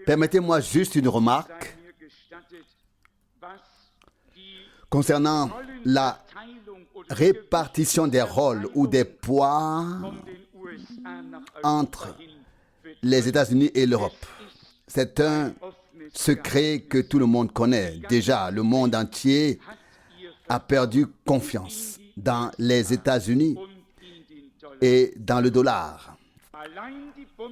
Permettez-moi juste une remarque concernant la répartition des rôles ou des poids entre les États-Unis et l'Europe. C'est un secret que tout le monde connaît. Déjà, le monde entier a perdu confiance dans les États-Unis et dans le dollar.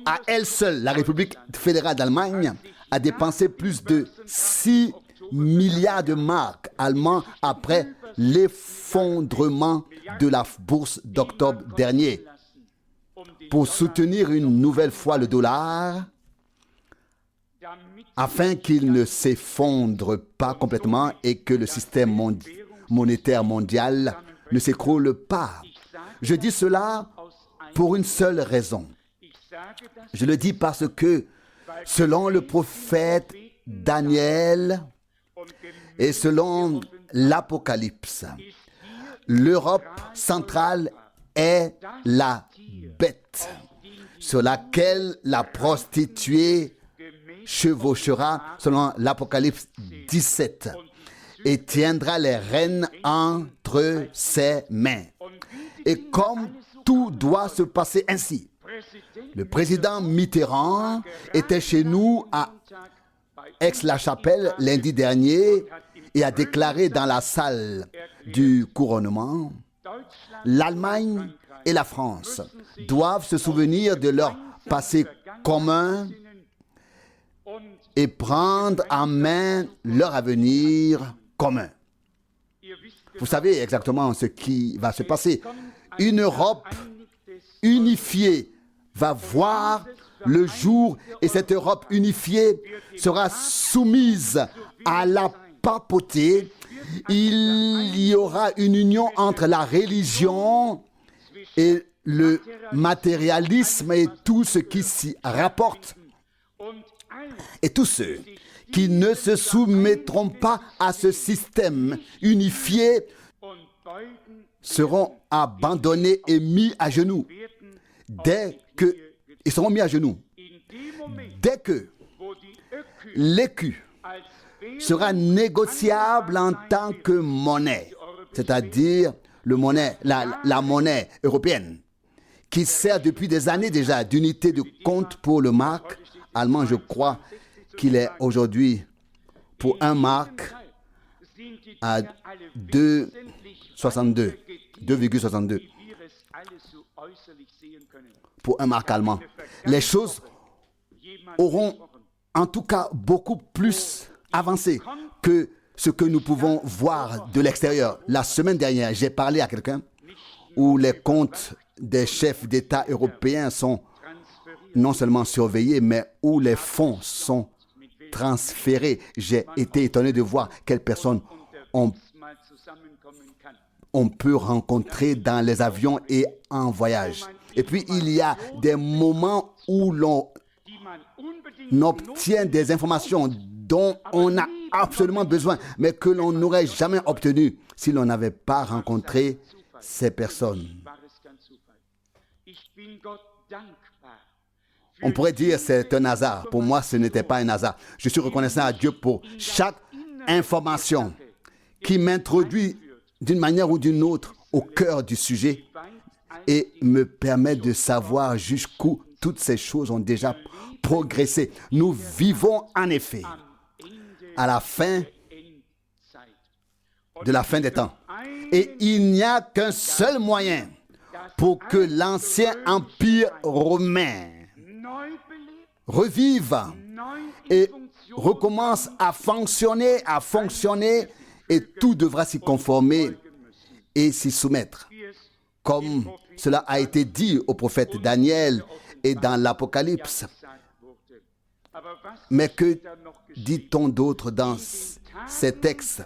À elle seule, la République fédérale d'Allemagne a dépensé plus de 6 milliards de marks allemands après l'effondrement de la bourse d'octobre dernier pour soutenir une nouvelle fois le dollar afin qu'il ne s'effondre pas complètement et que le système monétaire mondial ne s'écroule pas. Je dis cela pour une seule raison. Je le dis parce que, selon le prophète Daniel et selon l'Apocalypse, l'Europe centrale est la bête sur laquelle la prostituée chevauchera, selon l'Apocalypse 17, et tiendra les rênes entre ses mains. Et comme tout doit se passer ainsi, le président Mitterrand était chez nous à Aix-la-Chapelle lundi dernier et a déclaré dans la salle du couronnement: l'Allemagne et la France doivent se souvenir de leur passé commun et prendre en main leur avenir commun. Vous savez exactement ce qui va se passer. Une Europe unifiée va voir le jour et cette Europe unifiée sera soumise à la papauté. Il y aura une union entre la religion et le matérialisme et tout ce qui s'y rapporte. Et tous ceux qui ne se soumettront pas à ce système unifié seront abandonnés et mis à genoux. Ils seront mis à genoux. Dès que l'écu sera négociable en tant que monnaie, c'est-à-dire la monnaie européenne, qui sert depuis des années déjà d'unité de compte pour le mark allemand. Je crois qu'il est aujourd'hui pour un mark à 2,62 pour un mark allemand. Les choses auront en tout cas beaucoup plus avancé que ce que nous pouvons voir de l'extérieur. La semaine dernière, j'ai parlé à quelqu'un où les comptes des chefs d'État européens sont non seulement surveillés, mais où les fonds sont transférés. J'ai été étonné de voir quelles personnes on peut rencontrer dans les avions et en voyage. Et puis, il y a des moments où l'on obtient des informations dont on a absolument besoin, mais que l'on n'aurait jamais obtenu si l'on n'avait pas rencontré ces personnes. On pourrait dire que c'est un hasard. Pour moi, ce n'était pas un hasard. Je suis reconnaissant à Dieu pour chaque information qui m'introduit d'une manière ou d'une autre au cœur du sujet et me permet de savoir jusqu'où toutes ces choses ont déjà progressé. Nous vivons en effet à la fin de la fin des temps. Et il n'y a qu'un seul moyen pour que l'ancien empire romain revive et recommence à fonctionner, et tout devra s'y conformer et s'y soumettre. Comme cela a été dit au prophète Daniel et dans l'Apocalypse. Mais que dit-on d'autre dans ces textes?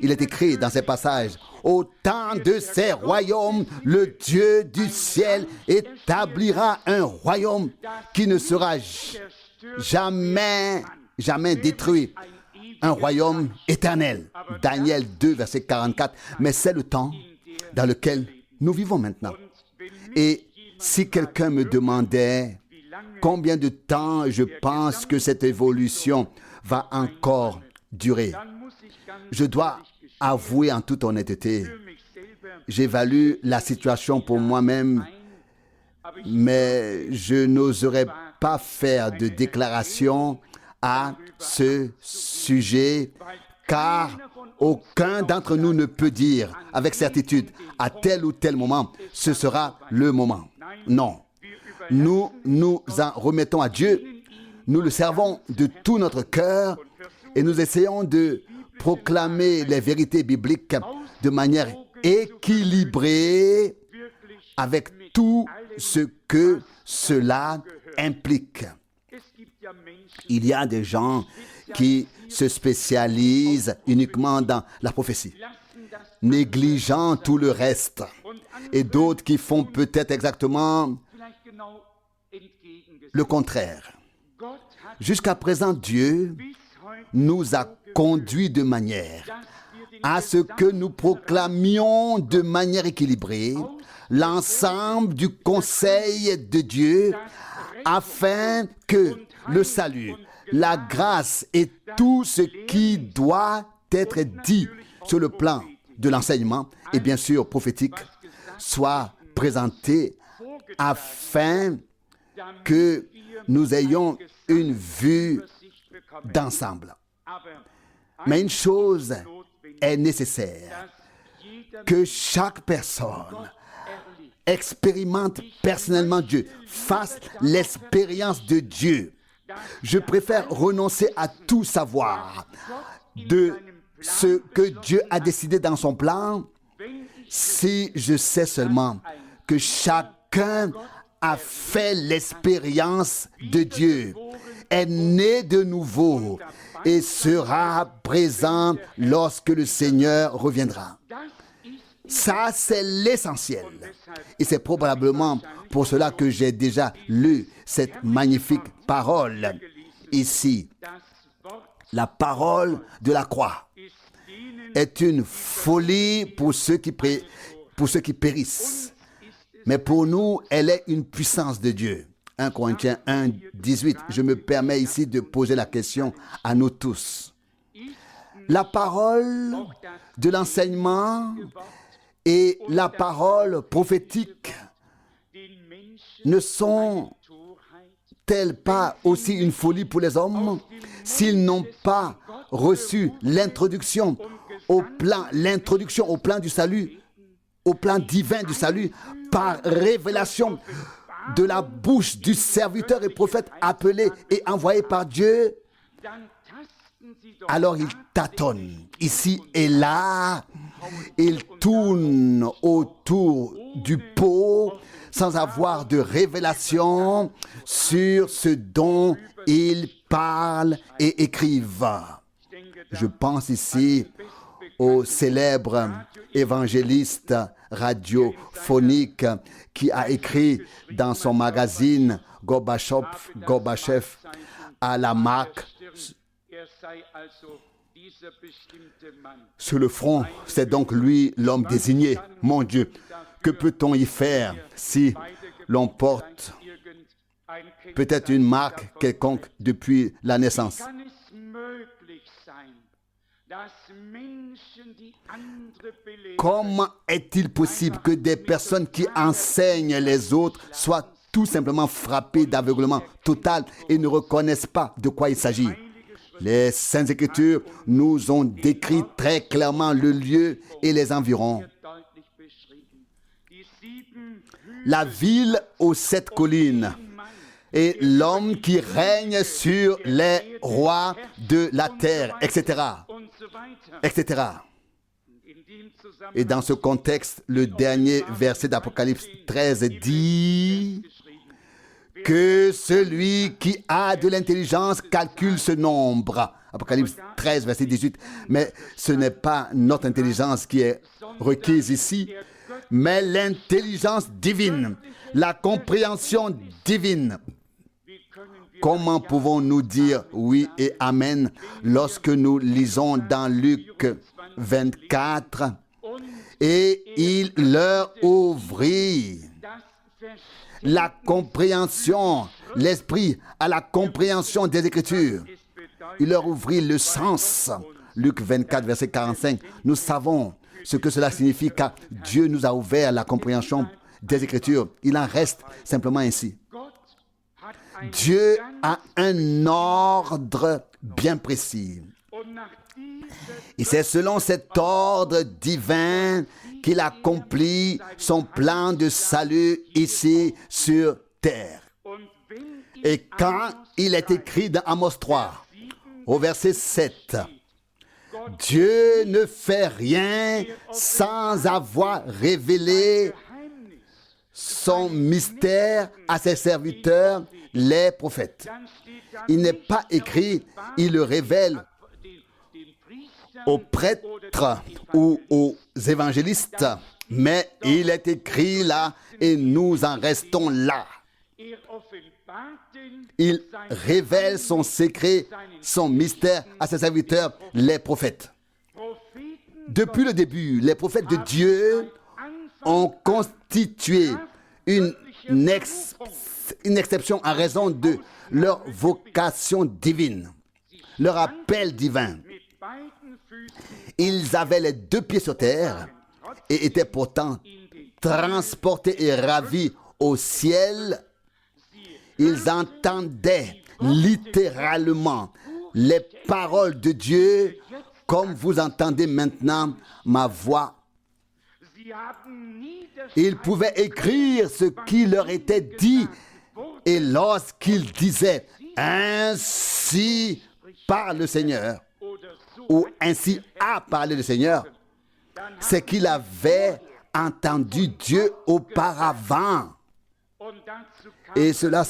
Il est écrit dans ces passages: au temps de ces royaumes, le Dieu du ciel établira un royaume qui ne sera jamais détruit. Un royaume éternel. Daniel 2, verset 44. Mais c'est le temps dans lequel nous vivons maintenant. Et si quelqu'un me demandait combien de temps je pense que cette évolution va encore durer. Je dois avouer en toute honnêteté, j'évalue la situation pour moi-même, mais je n'oserais pas faire de déclaration à ce sujet, car aucun d'entre nous ne peut dire avec certitude, à tel ou tel moment, ce sera le moment. Non. Nous nous en remettons à Dieu, nous le servons de tout notre cœur et nous essayons de proclamer les vérités bibliques de manière équilibrée avec tout ce que cela implique. Il y a des gens qui se spécialisent uniquement dans la prophétie, négligeant tout le reste, et d'autres qui font peut-être exactement le contraire. Jusqu'à présent, Dieu nous a conduits de manière à ce que nous proclamions de manière équilibrée l'ensemble du conseil de Dieu afin que le salut, la grâce et tout ce qui doit être dit sur le plan de l'enseignement et bien sûr prophétique soit présenté afin que nous ayons une vue d'ensemble. Mais une chose est nécessaire, que chaque personne expérimente personnellement Dieu, fasse l'expérience de Dieu. Je préfère renoncer à tout savoir de ce que Dieu a décidé dans son plan si je sais seulement que chacun a fait l'expérience de Dieu, est né de nouveau et sera présent lorsque le Seigneur reviendra. Ça, c'est l'essentiel. Et c'est probablement pour cela que j'ai déjà lu cette magnifique parole ici. La parole de la croix est une folie pour ceux qui périssent. Mais pour nous, elle est une puissance de Dieu. 1 Corinthiens 1, 18. Je me permets ici de poser la question à nous tous. La parole de l'enseignement et la parole prophétique ne sont-elles pas aussi une folie pour les hommes s'ils n'ont pas reçu l'introduction au plan du salut, au plan divin du salut, par révélation de la bouche du serviteur et prophète appelé et envoyé par Dieu? Alors ils tâtonnent ici et là, ils tournent autour du pot sans avoir de révélation sur ce dont ils parlent et écrivent. Je pense ici au célèbre évangéliste radiophonique qui a écrit dans son magazine Gorbachev à la marque sur le front, c'est donc lui l'homme désigné. Mon Dieu, que peut-on y faire si l'on porte peut-être une marque quelconque depuis la naissance? Comment est-il possible que des personnes qui enseignent les autres soient tout simplement frappées d'aveuglement total et ne reconnaissent pas de quoi il s'agit? Les Saintes Écritures nous ont décrit très clairement le lieu et les environs. La ville aux 7 collines et l'homme qui règne sur les rois de la terre, etc., etc. Et dans ce contexte, le dernier verset d'Apocalypse 13 dit que celui qui a de l'intelligence calcule ce nombre. Apocalypse 13, verset 18. Mais ce n'est pas notre intelligence qui est requise ici, mais l'intelligence divine, la compréhension divine. Comment pouvons-nous dire oui et amen lorsque nous lisons dans Luc 24 et il leur ouvrit la compréhension l'esprit à la compréhension des Écritures. Il leur ouvrit le sens. Luc 24, verset 45. Nous savons ce que cela signifie car Dieu nous a ouvert la compréhension des Écritures. Il en reste simplement ainsi. Dieu a un ordre bien précis. Et c'est selon cet ordre divin qu'il accomplit son plan de salut ici sur terre. Et quand il est écrit dans Amos 3, au verset 7, Dieu ne fait rien sans avoir révélé son mystère à ses serviteurs, les prophètes. Il n'est pas écrit, il le révèle aux prêtres ou aux évangélistes, mais il est écrit là et nous en restons là. Il révèle son secret, son mystère à ses serviteurs, les prophètes. Depuis le début, les prophètes de Dieu ont constitué une exception en raison de leur vocation divine, leur appel divin. Ils avaient les deux pieds sur terre et étaient pourtant transportés et ravis au ciel. Ils entendaient littéralement les paroles de Dieu comme vous entendez maintenant ma voix. Ils pouvaient écrire ce qui leur était dit et lorsqu'ils disaient « Ainsi parle le Seigneur » ou « Ainsi a parlé le Seigneur », c'est qu'il avait entendu Dieu auparavant. Et à cela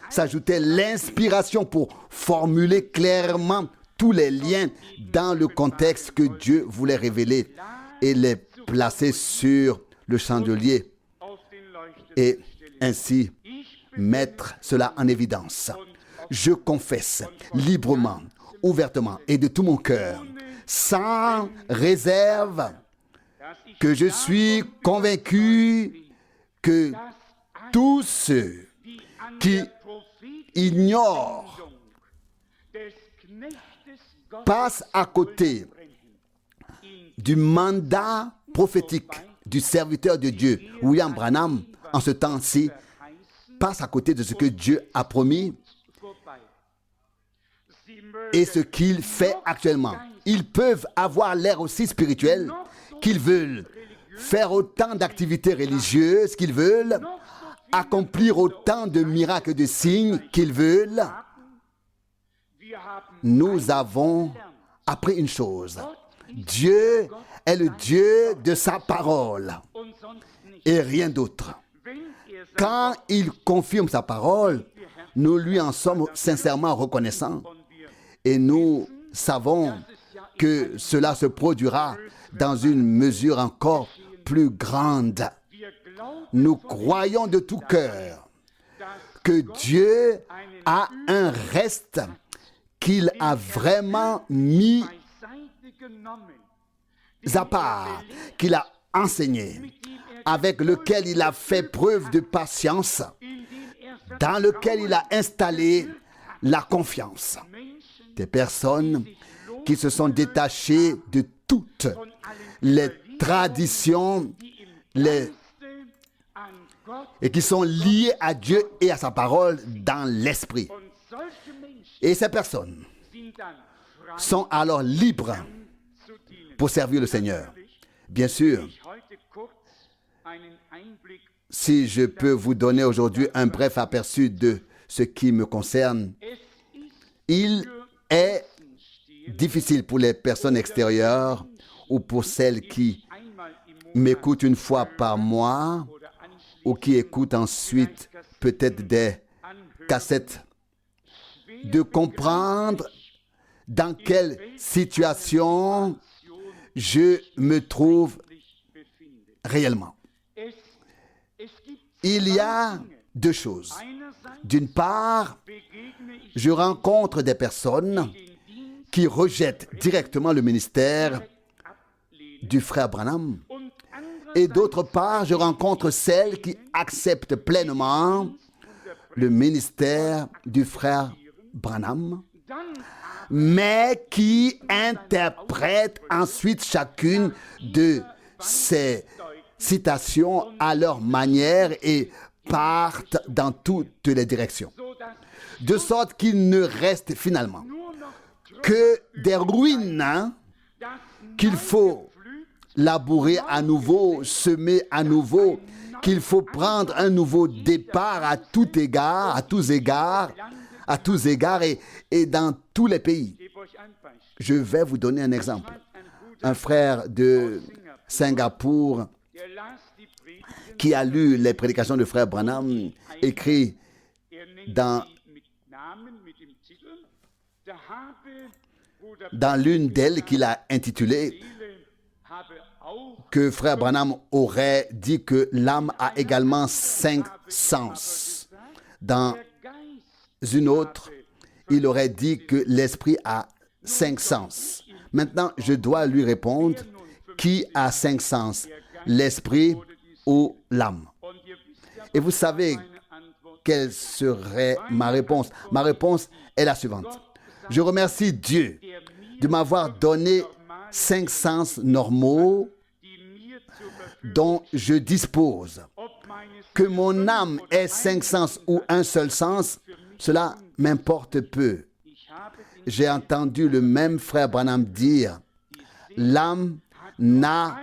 s'ajoutait l'inspiration pour formuler clairement tous les liens dans le contexte que Dieu voulait révéler et les placer sur le chandelier et ainsi mettre cela en évidence. Je confesse librement, ouvertement et de tout mon cœur, sans réserve, que je suis convaincu que tous ceux qui ignorent passent à côté du mandat prophétique du serviteur de Dieu. William Branham, en ce temps-ci, passe à côté de ce que Dieu a promis et ce qu'il fait actuellement. Ils peuvent avoir l'air aussi spirituels qu'ils veulent, faire autant d'activités religieuses qu'ils veulent, accomplir autant de miracles et de signes qu'ils veulent. Nous avons appris une chose. Dieu est le Dieu de sa parole et rien d'autre. Quand il confirme sa parole, nous lui en sommes sincèrement reconnaissants et nous savons que cela se produira dans une mesure encore plus grande. Nous croyons de tout cœur que Dieu a un reste qu'il a vraiment mis à part, qu'il a enseigné, avec lequel il a fait preuve de patience, dans lequel il a installé la confiance. Des personnes qui se sont détachées de toutes les traditions et qui sont liées à Dieu et à sa parole dans l'esprit. Et ces personnes sont alors libres pour servir le Seigneur. Bien sûr, si je peux vous donner aujourd'hui un bref aperçu de ce qui me concerne, il est difficile pour les personnes extérieures ou pour celles qui m'écoutent une fois par mois ou qui écoutent ensuite peut-être des cassettes, de comprendre dans quelle situation je me trouve réellement. Il y a deux choses. D'une part, je rencontre des personnes qui rejettent directement le ministère du frère Branham. Et d'autre part, je rencontre celles qui acceptent pleinement le ministère du frère Branham, mais qui interprètent ensuite chacune de ces citations à leur manière et partent dans toutes les directions. De sorte qu'il ne reste finalement que des ruines qu'il faut labourer à nouveau, semer à nouveau, qu'il faut prendre un nouveau départ à tout égard, à tous égards et dans tous les pays. Je vais vous donner un exemple. Un frère de Singapour qui a lu les prédications du frère Branham écrit dans l'une d'elles qu'il a intitulée que frère Branham aurait dit que l'âme a également 5 sens. Dans une autre, il aurait dit que l'esprit a 5 sens. Maintenant, je dois lui répondre, qui a 5 sens, l'esprit ou l'âme? Et vous savez quelle serait ma réponse? Ma réponse est la suivante. Je remercie Dieu de m'avoir donné 5 sens normaux dont je dispose. Que mon âme ait 5 sens ou un seul sens, cela m'importe peu. J'ai entendu le même frère Branham dire, l'âme n'a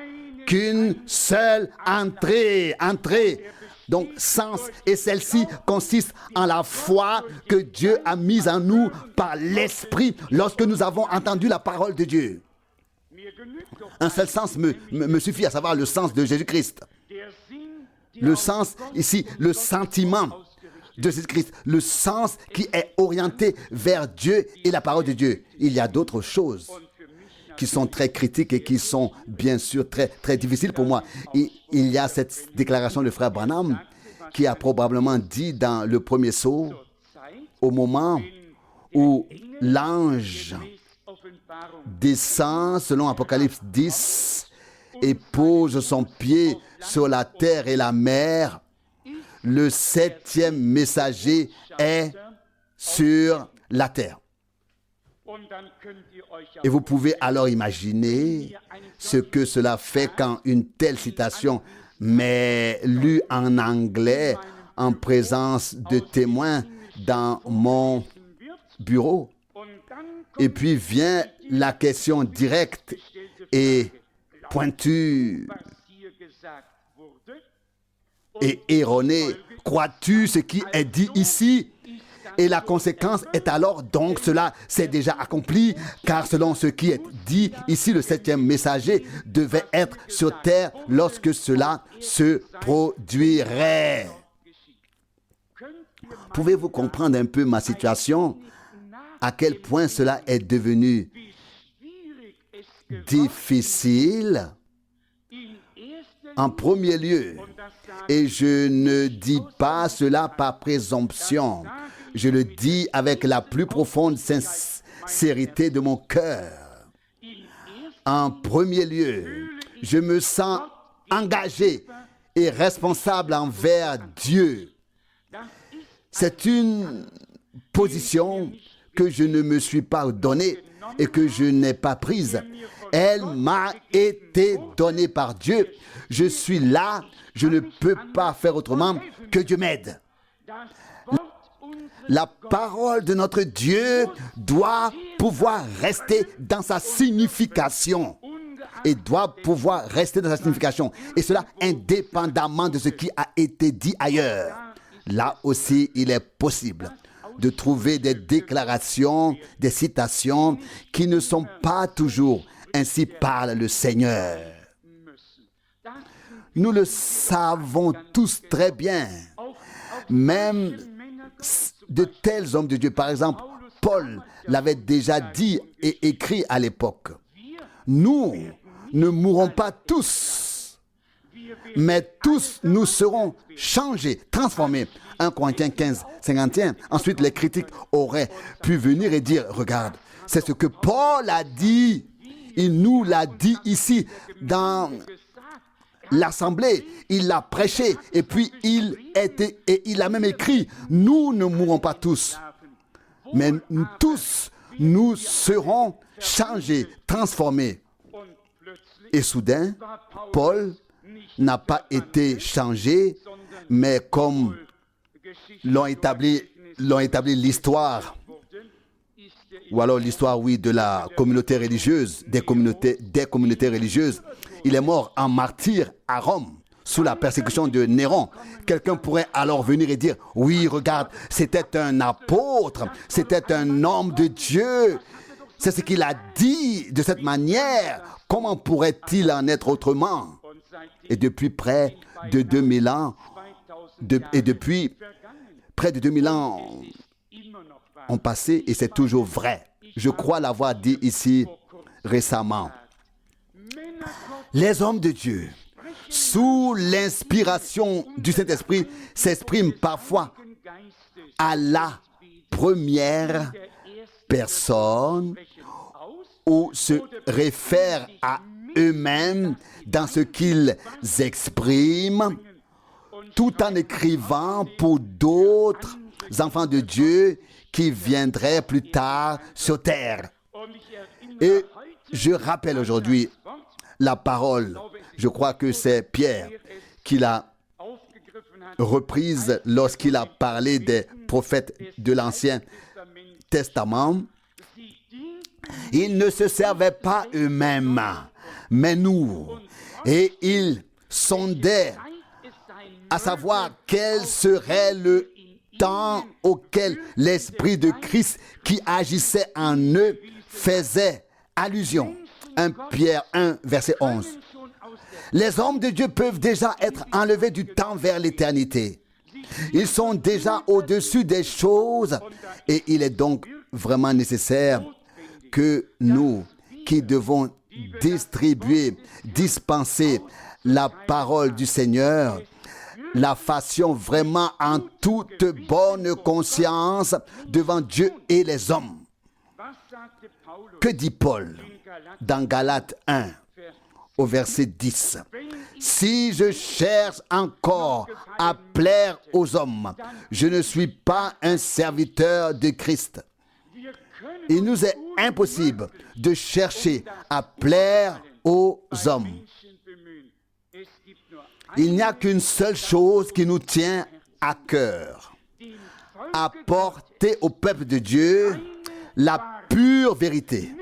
qu'une seule entrée. Donc, sens, et celle-ci consiste en la foi que Dieu a mise en nous par l'Esprit lorsque nous avons entendu la parole de Dieu. Un seul sens me suffit, à savoir le sens de Jésus-Christ. Le sens, ici, le sentiment de Jésus-Christ, le sens qui est orienté vers Dieu et la parole de Dieu. Il y a d'autres choses qui sont très critiques et qui sont bien sûr très, très difficiles pour moi. Il y a cette déclaration du frère Branham qui a probablement dit dans le premier sceau, au moment où l'ange descend selon Apocalypse 10 et pose son pied sur la terre et la mer, le 7e messager est sur la terre. Et vous pouvez alors imaginer ce que cela fait quand une telle citation m'est lue en anglais en présence de témoins dans mon bureau. Et puis vient la question directe et pointue et erronée. Crois-tu ce qui est dit ici? Et la conséquence est alors, donc cela s'est déjà accompli, car selon ce qui est dit ici, le 7e messager devait être sur terre lorsque cela se produirait. Pouvez-vous comprendre un peu ma situation? À quel point cela est devenu difficile? En premier lieu, et je ne dis pas cela par présomption, je le dis avec la plus profonde sincérité de mon cœur. En premier lieu, je me sens engagé et responsable envers Dieu. C'est une position que je ne me suis pas donnée et que je n'ai pas prise. Elle m'a été donnée par Dieu. Je suis là, je ne peux pas faire autrement que Dieu m'aide. La parole de notre Dieu doit pouvoir rester dans sa signification. Et doit pouvoir rester dans sa signification. Et cela indépendamment de ce qui a été dit ailleurs. Là aussi, il est possible de trouver des déclarations, des citations qui ne sont pas toujours ainsi parle le Seigneur. Nous le savons tous très bien. Même de tels hommes de Dieu, par exemple, Paul l'avait déjà dit et écrit à l'époque. Nous ne mourrons pas tous, mais tous nous serons changés, transformés. 1 Corinthiens 15, 51. Ensuite, les critiques auraient pu venir et dire, regarde, c'est ce que Paul a dit. Il nous l'a dit ici dans l'assemblée, il l'a prêché, et puis il a même écrit, nous ne mourrons pas tous, mais tous, nous serons changés, transformés. Et soudain, Paul n'a pas été changé, mais comme l'ont établi l'histoire, ou alors l'histoire, oui, de la communauté religieuse, des communautés religieuses. Il est mort en martyr à Rome, sous la persécution de Néron. Quelqu'un pourrait alors venir et dire, oui, regarde, c'était un apôtre, c'était un homme de Dieu. C'est ce qu'il a dit de cette manière. Comment pourrait-il en être autrement? Et depuis près de 2000 ans, près de 2000 ans ont passé et c'est toujours vrai. Je crois l'avoir dit ici récemment. Les hommes de Dieu, sous l'inspiration du Saint-Esprit, s'expriment parfois à la première personne ou se réfèrent à eux-mêmes dans ce qu'ils expriment, tout en écrivant pour d'autres enfants de Dieu qui viendraient plus tard sur terre. Et je rappelle aujourd'hui la parole, je crois que c'est Pierre qui l'a reprise lorsqu'il a parlé des prophètes de l'Ancien Testament. Ils ne se servaient pas eux-mêmes, mais nous. Et ils sondaient à savoir quel serait le temps auquel l'Esprit de Christ qui agissait en eux faisait allusion. 1 Pierre 1, verset 11. Les hommes de Dieu peuvent déjà être enlevés du temps vers l'éternité. Ils sont déjà au-dessus des choses et il est donc vraiment nécessaire que nous, qui devons distribuer, dispenser la parole du Seigneur, la fassions vraiment en toute bonne conscience devant Dieu et les hommes. Que dit Paul dans Galates 1 au verset 10? Si je cherche encore à plaire aux hommes, je ne suis pas un serviteur de Christ. Il nous est impossible de chercher à plaire aux hommes. Il n'y a qu'une seule chose qui nous tient à cœur: apporter au peuple de Dieu la pure vérité.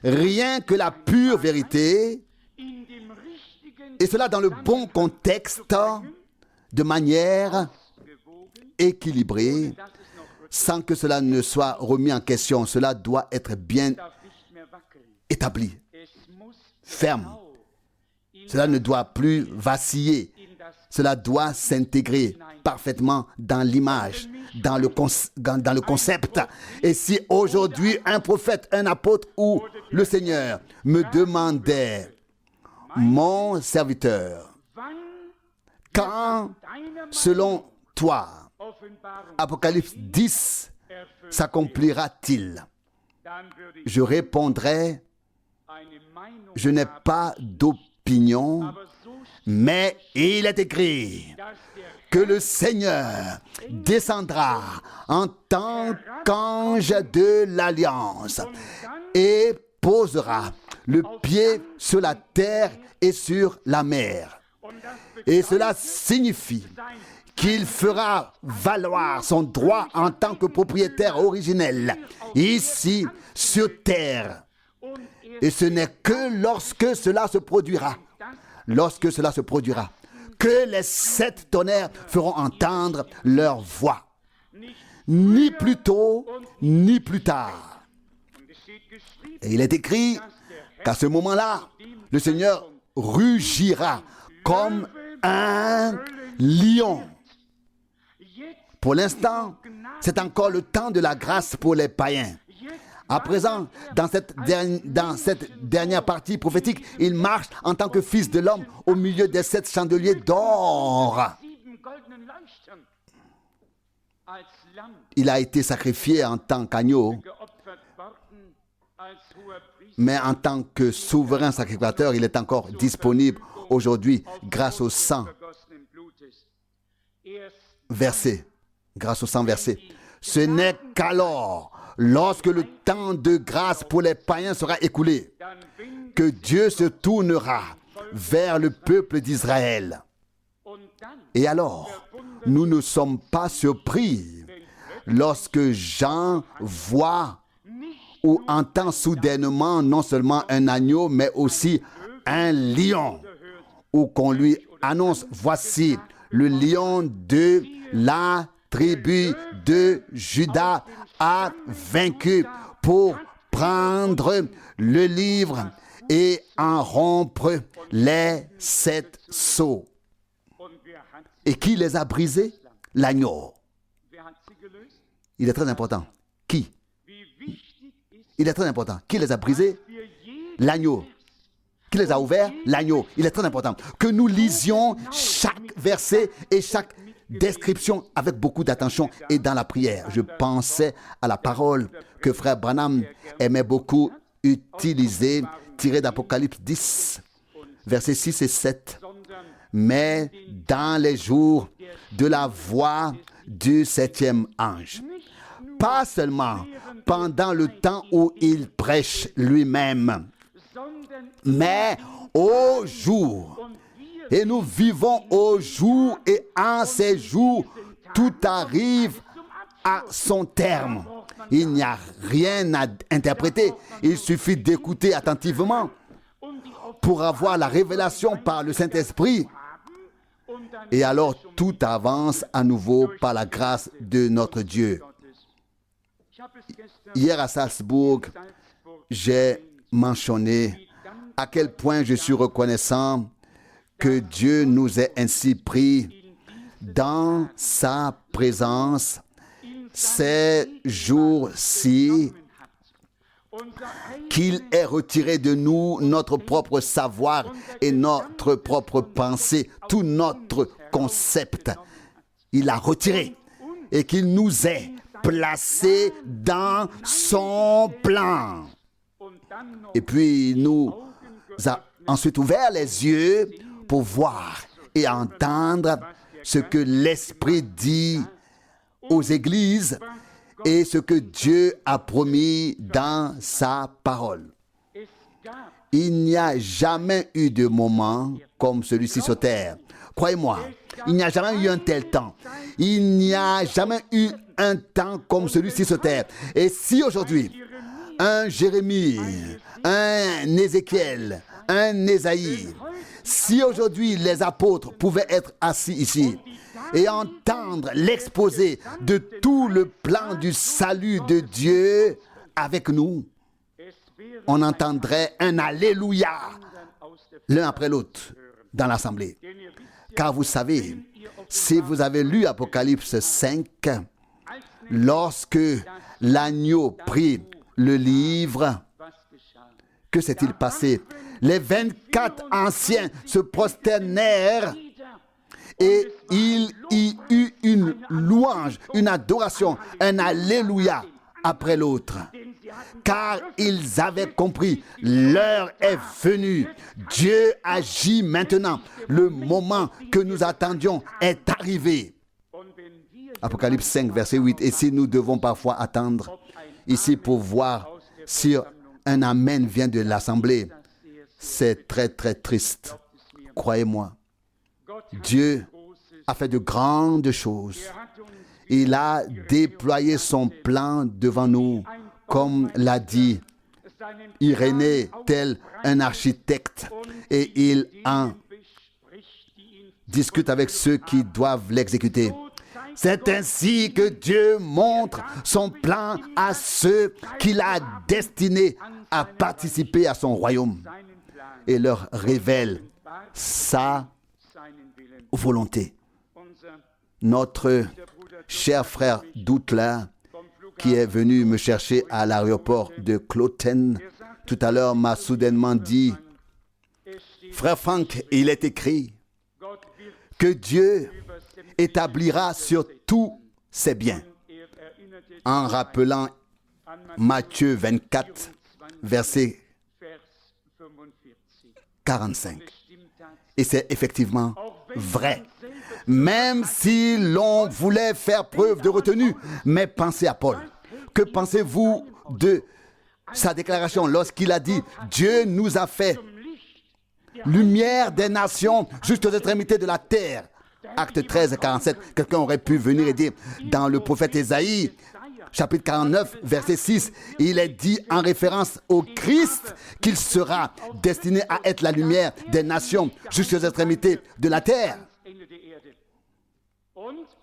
Rien que la pure vérité, et cela dans le bon contexte, de manière équilibrée, sans que cela ne soit remis en question. Cela doit être bien établi, ferme. Cela ne doit plus vaciller. Cela doit s'intégrer parfaitement dans l'image, dans le concept. Et si aujourd'hui un prophète, un apôtre ou le Seigneur me demandait, mon serviteur, quand, selon toi, Apocalypse 10 s'accomplira-t-il? Je répondrai, je n'ai pas d'opinion, mais il est écrit que le Seigneur descendra en tant qu'ange de l'Alliance et posera le pied sur la terre et sur la mer. Et cela signifie qu'il fera valoir son droit en tant que propriétaire originel ici sur terre. Et ce n'est que lorsque cela se produira, que les 7 tonnerres feront entendre leur voix. Ni plus tôt, ni plus tard. Et il est écrit qu'à ce moment-là, le Seigneur rugira comme un lion. Pour l'instant, c'est encore le temps de la grâce pour les païens. À présent, dans cette dernière partie prophétique, il marche en tant que fils de l'homme au milieu des 7 chandeliers d'or. Il a été sacrifié en tant qu'agneau Mais en tant que souverain sacrificateur, il est encore disponible aujourd'hui grâce au sang versé. Grâce au sang versé. Ce n'est qu'alors, lorsque le temps de grâce pour les païens sera écoulé, que Dieu se tournera vers le peuple d'Israël. Et alors, nous ne sommes pas surpris lorsque Jean voit ou entend soudainement non seulement un agneau, mais aussi un lion, ou qu'on lui annonce, voici le lion de la tribu de Juda a vaincu pour prendre le livre et en rompre les 7 sceaux. Et qui les a brisés? L'agneau. Il est très important. Qui? Il est très important. Qui les a brisés? L'agneau. Qui les a ouverts? L'agneau. Il est très important que nous lisions chaque verset et chaque description avec beaucoup d'attention et dans la prière. Je pensais à la parole que frère Branham aimait beaucoup utiliser, tirée d'Apocalypse 10, versets 6 et 7. Mais dans les jours de la voix du 7e ange. Pas seulement pendant le temps où il prêche lui-même, mais au jour. Et nous vivons au jour et en ces jours, tout arrive à son terme. Il n'y a rien à interpréter. Il suffit d'écouter attentivement pour avoir la révélation par le Saint-Esprit. Et alors tout avance à nouveau par la grâce de notre Dieu. Hier à Salzbourg, j'ai mentionné à quel point je suis reconnaissant que Dieu nous ait ainsi pris dans sa présence ces jours-ci, qu'il ait retiré de nous notre propre savoir et notre propre pensée, tout notre concept. Il a retiré et qu'il nous ait placés dans son plan. Et puis il nous a ensuite ouvert les yeux pour voir et entendre ce que l'Esprit dit aux églises et ce que Dieu a promis dans sa parole. Il n'y a jamais eu de moment comme celui-ci sur terre. Croyez-moi, il n'y a jamais eu un tel temps. Il n'y a jamais eu un temps comme celui-ci sur terre. Et si aujourd'hui, un Jérémie, un Ézéchiel, un Ésaïe, si aujourd'hui les apôtres pouvaient être assis ici et entendre l'exposé de tout le plan du salut de Dieu avec nous, on entendrait un Alléluia l'un après l'autre dans l'assemblée. Car vous savez, si vous avez lu Apocalypse 5, lorsque l'agneau prit le livre, que s'est-il passé? Les 24 anciens se prosternèrent et il y eut une louange, une adoration, un Alléluia après l'autre. Car ils avaient compris, l'heure est venue. Dieu agit maintenant. Le moment que nous attendions est arrivé. Apocalypse 5, verset 8. Et si nous devons parfois attendre ici pour voir si un Amen vient de l'Assemblée, c'est très très triste. Croyez-moi, Dieu a fait de grandes choses. Il a déployé son plan devant nous, comme l'a dit Irénée, tel un architecte, et il en discute avec ceux qui doivent l'exécuter. C'est ainsi que Dieu montre son plan à ceux qu'il a destinés à participer à son royaume et leur révèle sa volonté. Notre cher frère Doutler, qui est venu me chercher à l'aéroport de Kloten, tout à l'heure m'a soudainement dit, « Frère Frank, il est écrit que Dieu établira sur tous ses biens. » En rappelant Matthieu 24, verset 45. Et c'est effectivement vrai. Même si l'on voulait faire preuve de retenue, mais pensez à Paul. Que pensez-vous de sa déclaration lorsqu'il a dit « Dieu nous a fait lumière des nations jusqu'aux extrémités de la terre ». Acte 13, 47. Quelqu'un aurait pu venir et dire dans le prophète Ésaïe, chapitre 49, verset 6, il est dit en référence au Christ qu'il sera destiné à être la lumière des nations jusqu'aux extrémités de la terre.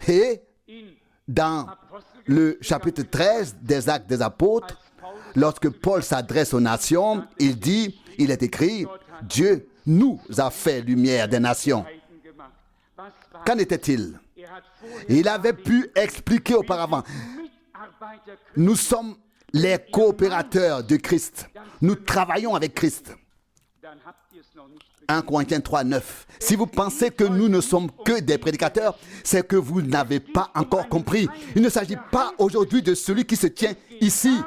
Et dans le chapitre 13 des Actes des Apôtres, lorsque Paul s'adresse aux nations, il dit, il est écrit, Dieu nous a fait lumière des nations. Qu'en était-il? Il avait pu expliquer auparavant. Nous sommes les coopérateurs de Christ. Nous travaillons avec Christ. 1 Corinthiens 3, 9. Si vous pensez que nous ne sommes que des prédicateurs, c'est que vous n'avez pas encore compris. Il ne s'agit pas aujourd'hui de celui qui se tient ici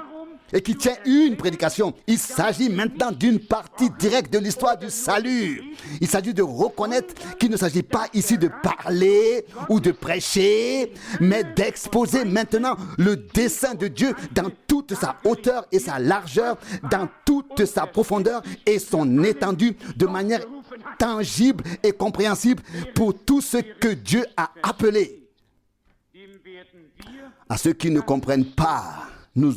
et qui tient une prédication. Il s'agit maintenant d'une partie directe de l'histoire du salut. Il s'agit de reconnaître qu'il ne s'agit pas ici de parler ou de prêcher, mais d'exposer maintenant le dessein de Dieu dans toute sa hauteur et sa largeur, dans toute sa profondeur et son étendue, de manière tangible et compréhensible pour tout ce que Dieu a appelé. À ceux qui ne comprennent pas, nous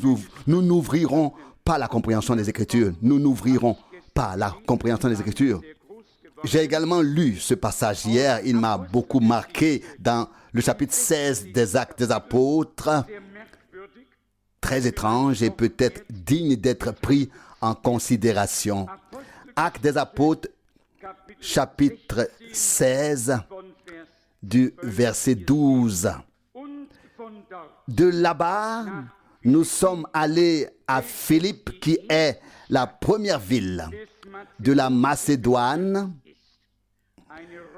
n'ouvrirons pas la compréhension des Écritures. Nous n'ouvrirons pas la compréhension des Écritures. J'ai également lu ce passage hier. Il m'a beaucoup marqué dans le chapitre 16 des Actes des Apôtres. Très étrange et peut-être digne d'être pris en considération. Actes des Apôtres, chapitre 16, du verset 12. De là-bas, nous sommes allés à Philippe, qui est la première ville de la Macédoine,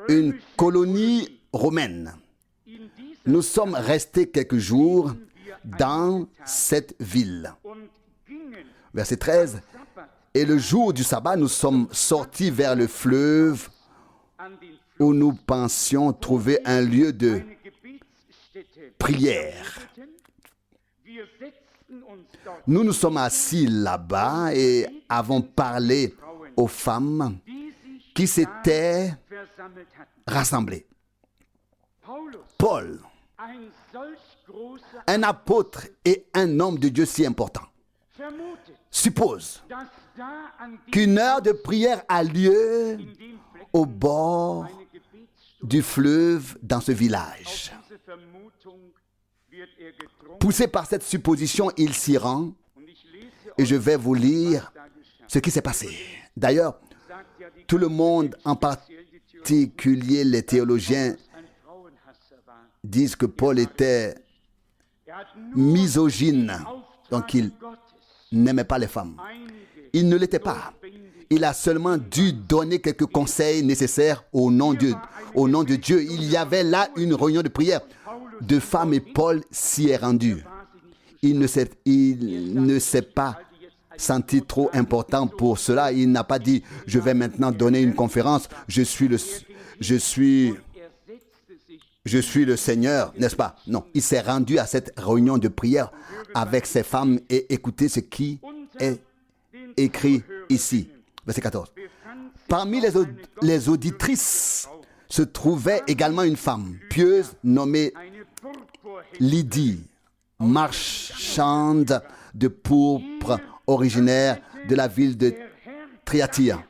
une colonie romaine. Nous sommes restés quelques jours dans cette ville. Verset 13. Et le jour du sabbat, nous sommes sortis vers le fleuve où nous pensions trouver un lieu de prière. Nous nous sommes assis là-bas et avons parlé aux femmes qui s'étaient rassemblées. Paul, un apôtre et un homme de Dieu si important, suppose qu'une heure de prière a lieu au bord du fleuve dans ce village. Poussé par cette supposition, il s'y rend et je vais vous lire ce qui s'est passé. D'ailleurs, tout le monde, en particulier les théologiens, disent que Paul était misogyne, donc il n'aimait pas les femmes. Il ne l'était pas. Il a seulement dû donner quelques conseils nécessaires au nom de Dieu. Il y avait là une réunion de prière de femmes et Paul s'y est rendu. Il ne s'est pas senti trop important pour cela. Il n'a pas dit « Je vais maintenant donner une conférence. Je suis le Seigneur, n'est-ce pas ?» Non, il s'est rendu à cette réunion de prière avec ses femmes et écoutez ce qui est écrit ici. Verset 14. Parmi les auditrices se trouvait également une femme pieuse nommée Lydie, marchande de pourpre originaire de la ville de Thyatire.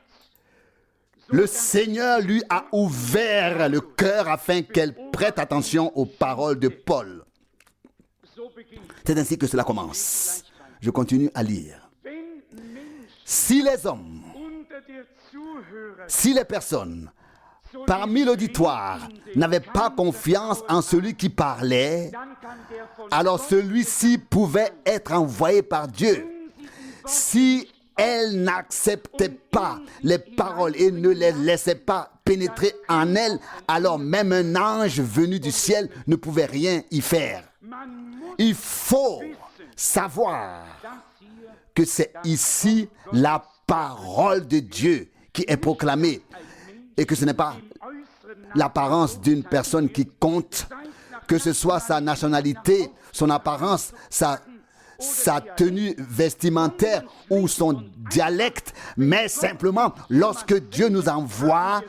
Le Seigneur lui a ouvert le cœur afin qu'elle prête attention aux paroles de Paul. C'est ainsi que cela commence. Je continue à lire. Si les hommes, si les personnes parmi l'auditoire n'avaient pas confiance en celui qui parlait, alors celui-ci pouvait être envoyé par Dieu. Si elles n'acceptaient pas les paroles et ne les laissaient pas pénétrer en elles, alors même un ange venu du ciel ne pouvait rien y faire. Il faut savoir que c'est ici la parole de Dieu qui est proclamée et que ce n'est pas l'apparence d'une personne qui compte, que ce soit sa nationalité, son apparence, sa tenue vestimentaire ou son dialecte, mais simplement lorsque Dieu nous envoie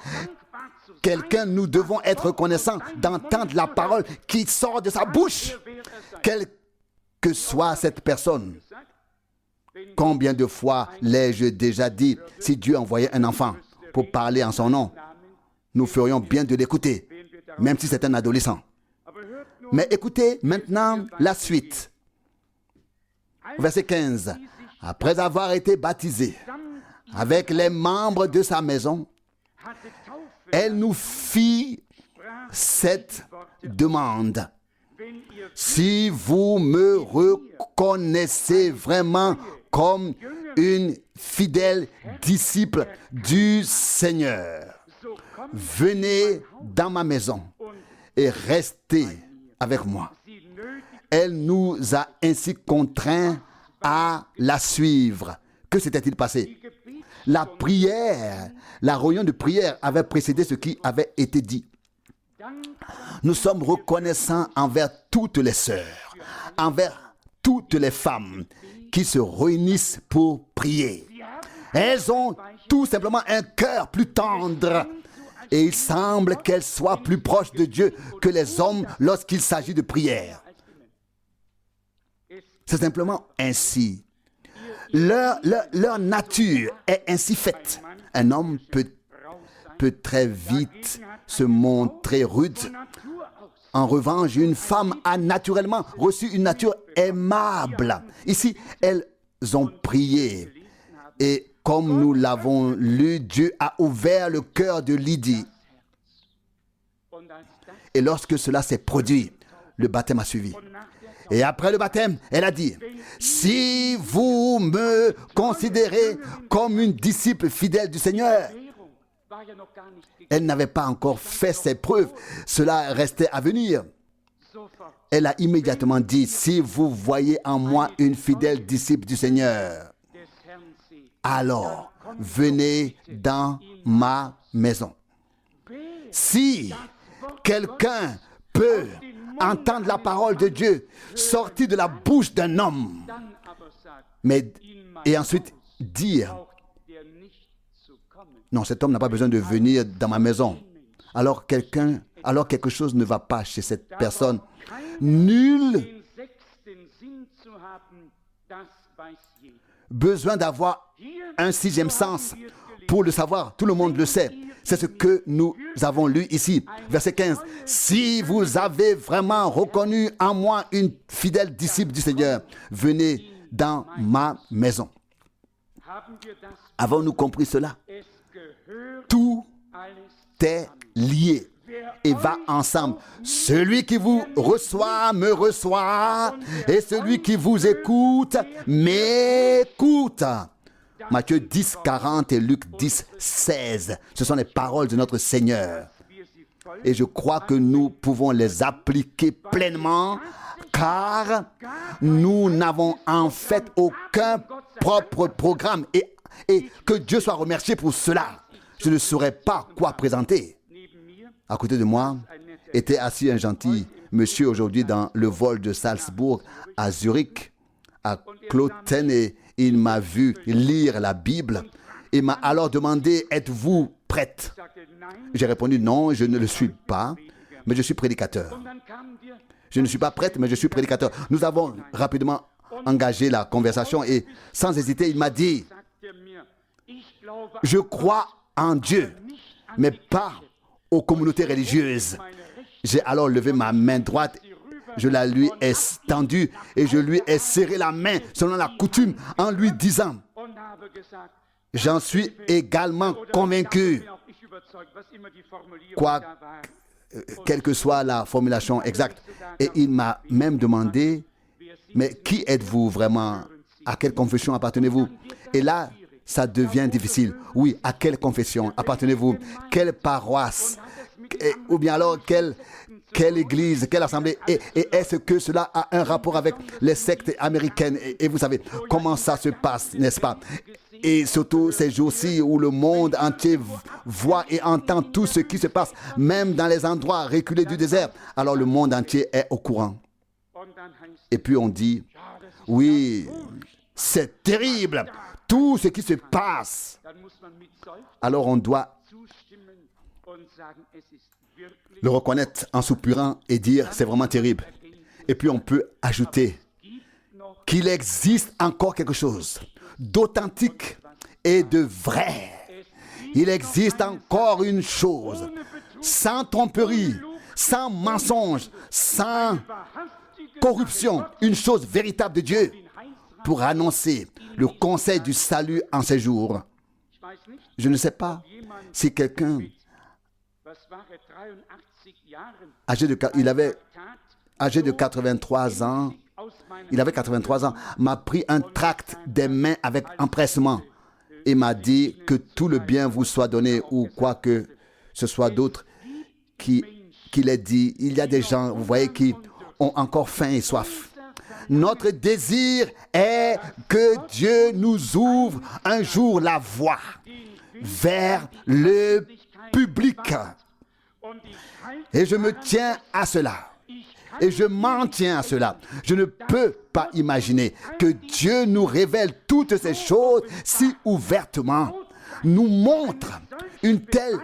quelqu'un, nous devons être reconnaissants d'entendre la parole qui sort de sa bouche, quelle que soit cette personne. Combien de fois l'ai-je déjà dit, si Dieu envoyait un enfant pour parler en son nom, nous ferions bien de l'écouter, même si c'est un adolescent. Mais écoutez maintenant la suite. Verset 15. Après avoir été baptisé avec les membres de sa maison, elle nous fit cette demande. Si vous me reconnaissez vraiment comme une fidèle disciple du Seigneur, venez dans ma maison et restez avec moi. Elle nous a ainsi contraints à la suivre. Que s'était-il passé? La prière, la réunion de prière avait précédé ce qui avait été dit. Nous sommes reconnaissants envers toutes les sœurs, envers toutes les femmes qui se réunissent pour prier. Elles ont tout simplement un cœur plus tendre et il semble qu'elles soient plus proches de Dieu que les hommes lorsqu'il s'agit de prière. C'est simplement ainsi. Leur nature est ainsi faite. Un homme peut très vite se montrer rude. En revanche, une femme a naturellement reçu une nature aimable. Ici, elles ont prié. Et comme nous l'avons lu, Dieu a ouvert le cœur de Lydie. Et lorsque cela s'est produit, le baptême a suivi. Et après le baptême, elle a dit, « Si vous me considérez comme une disciple fidèle du Seigneur, » elle n'avait pas encore fait ses preuves, cela restait à venir. Elle a immédiatement dit, « Si vous voyez en moi une fidèle disciple du Seigneur, alors venez dans ma maison. » Si quelqu'un peut entendre la parole de Dieu sortie de la bouche d'un homme, et ensuite dire, non, cet homme n'a pas besoin de venir dans ma maison. Alors quelque chose ne va pas chez cette personne. Nul besoin d'avoir un sixième sens pour le savoir. Tout le monde le sait. C'est ce que nous avons lu ici. Verset 15. « Si vous avez vraiment reconnu en moi une fidèle disciple du Seigneur, venez dans ma maison. » Avons-nous compris cela? Tout est lié et va ensemble. Celui qui vous reçoit me reçoit, et celui qui vous écoute m'écoute. Matthieu 10, 40 et Luc 10, 16. Ce sont les paroles de notre Seigneur. Et je crois que nous pouvons les appliquer pleinement, car nous n'avons en fait aucun propre programme. Et que Dieu soit remercié pour cela. Je ne saurais pas quoi présenter. À côté de moi était assis un gentil monsieur aujourd'hui dans le vol de Salzbourg à Zurich, à Kloten, et il m'a vu lire la Bible. Il m'a alors demandé, êtes-vous prête? J'ai répondu, non, je ne le suis pas, mais je suis prédicateur. Je ne suis pas prête, mais je suis prédicateur. Nous avons rapidement engagé la conversation et sans hésiter, il m'a dit, je crois en Dieu, mais pas aux communautés religieuses. J'ai alors levé ma main droite, je la lui ai tendue et je lui ai serré la main selon la coutume en lui disant, j'en suis également convaincu, quelle que soit la formulation exacte. Et il m'a même demandé, mais qui êtes-vous vraiment? À quelle confession appartenez-vous? Et là, ça devient difficile. Oui, à quelle confession appartenez-vous? Quelle paroisse? Ou bien alors, quelle église, quelle assemblée? Et est-ce que cela a un rapport avec les sectes américaines? Et vous savez comment ça se passe, n'est-ce pas? Et surtout ces jours-ci où le monde entier voit et entend tout ce qui se passe, même dans les endroits reculés du désert. Alors le monde entier est au courant. Et puis on dit, oui, c'est terrible, tout ce qui se passe. Alors on doit le reconnaître en soupirant et dire, c'est vraiment terrible. Et puis on peut ajouter qu'il existe encore quelque chose d'authentique et de vrai. Il existe encore une chose, sans tromperie, sans mensonge, sans corruption, une chose véritable de Dieu pour annoncer le conseil du salut en ces jours. Je ne sais pas si quelqu'un âgé de 83 ans, m'a pris un tract des mains avec empressement et m'a dit que tout le bien vous soit donné ou quoi que ce soit d'autre qu'il ait dit. Il y a des gens, vous voyez, qui ont encore faim et soif. Notre désir est que Dieu nous ouvre un jour la voie vers le public. Et je me tiens à cela. Et je m'en tiens à cela. Je ne peux pas imaginer que Dieu nous révèle toutes ces choses si ouvertement, nous montre une telle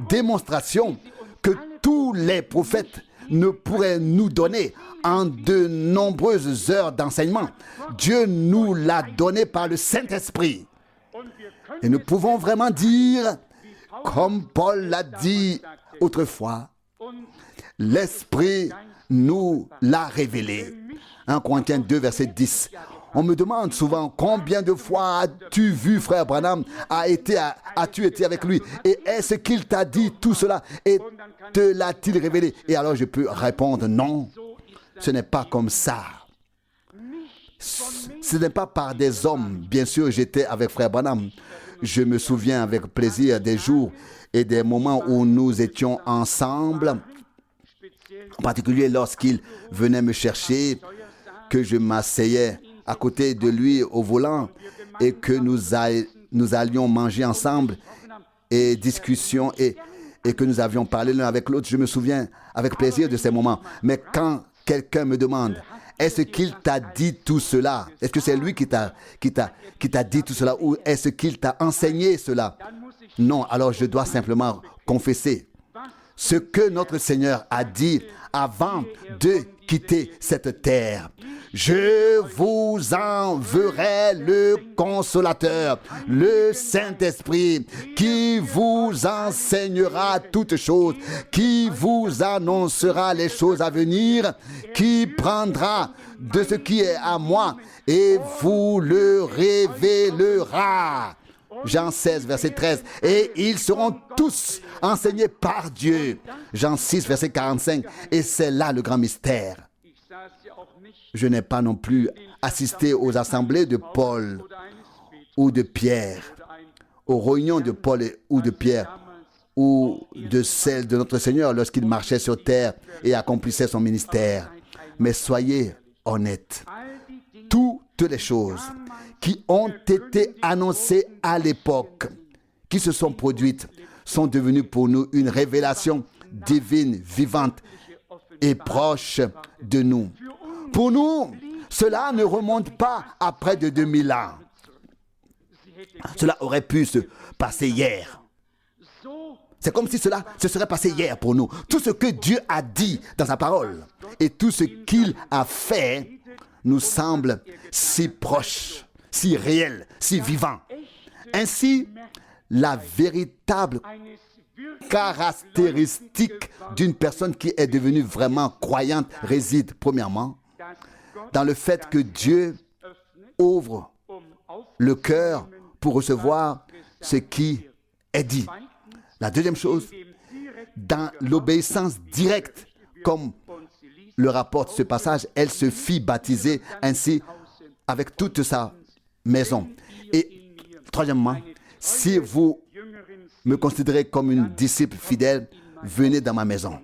démonstration que tous les prophètes ne pourraient nous donner en de nombreuses heures d'enseignement. Dieu nous l'a donné par le Saint-Esprit. Et nous pouvons vraiment dire, comme Paul l'a dit autrefois, l'Esprit nous l'a révélé. 1 Corinthiens 2, verset 10. On me demande souvent combien de fois as-tu vu frère Branham, as-tu été avec lui et est-ce qu'il t'a dit tout cela et te l'a-t-il révélé? Et alors je peux répondre non, ce n'est pas comme ça. Ce n'est pas par des hommes. Bien sûr, j'étais avec frère Branham. Je me souviens avec plaisir des jours et des moments où nous étions ensemble, en particulier lorsqu'il venait me chercher, que je m'asseyais à côté de lui au volant et que nous allions manger ensemble et discussion et que nous avions parlé l'un avec l'autre. Je me souviens avec plaisir de ces moments. Mais quand quelqu'un me demande, est-ce qu'il t'a dit tout cela? Est-ce que c'est lui qui t'a dit tout cela ou est-ce qu'il t'a enseigné cela? Non, alors je dois simplement confesser ce que notre Seigneur a dit avant de quitter cette terre. Je vous enverrai le Consolateur, le Saint-Esprit, qui vous enseignera toutes choses, qui vous annoncera les choses à venir, qui prendra de ce qui est à moi et vous le révélera. Jean 16, verset 13. Et ils seront tous enseignés par Dieu. Jean 6, verset 45. Et c'est là le grand mystère. Je n'ai pas non plus assisté aux assemblées de Paul ou de Pierre, aux réunions de Paul ou de Pierre, ou de celles de notre Seigneur lorsqu'il marchait sur terre et accomplissait son ministère. Mais soyez honnêtes. Toutes les choses qui ont été annoncées à l'époque, qui se sont produites, sont devenues pour nous une révélation divine, vivante et proche de nous. Pour nous, cela ne remonte pas à près de 2000 ans. Cela aurait pu se passer hier. C'est comme si cela se serait passé hier pour nous. Tout ce que Dieu a dit dans sa parole et tout ce qu'il a fait nous semble si proche, si réel, si vivant. Ainsi, la véritable caractéristique d'une personne qui est devenue vraiment croyante réside premièrement dans le fait que Dieu ouvre le cœur pour recevoir ce qui est dit. La deuxième chose, dans l'obéissance directe, comme le rapporte ce passage, elle se fit baptiser ainsi avec toute sa maison. Et Troisièmement, si vous me considérez comme une disciple fidèle, venez dans ma maison.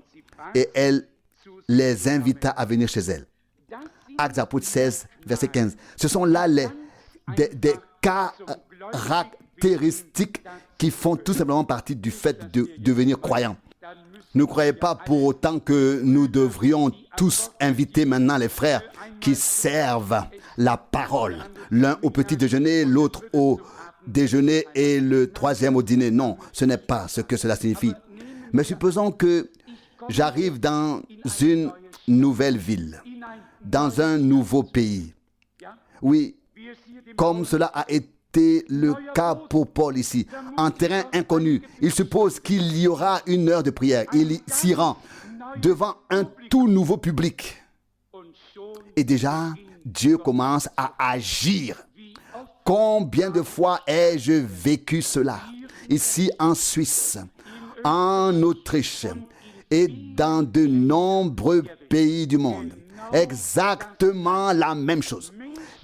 Et elle les invita à venir chez elle. Actes des Apôtres 16, verset 15. Ce sont là des caractéristiques qui font tout simplement partie du fait de devenir croyant. Ne croyez pas pour autant que nous devrions tous inviter maintenant les frères qui servent la parole. L'un au petit déjeuner, l'autre au déjeuner et le troisième au dîner. Non, ce n'est pas ce que cela signifie. Mais supposons que j'arrive dans une nouvelle ville, dans un nouveau pays. Oui, comme cela a été le cas pour Paul ici. En terrain inconnu, il suppose qu'il y aura une heure de prière. Il s'y rend devant un tout nouveau public. Et déjà, Dieu commence à agir. Combien de fois ai-je vécu cela? Ici en Suisse, en Autriche et dans de nombreux pays du monde. Exactement la même chose.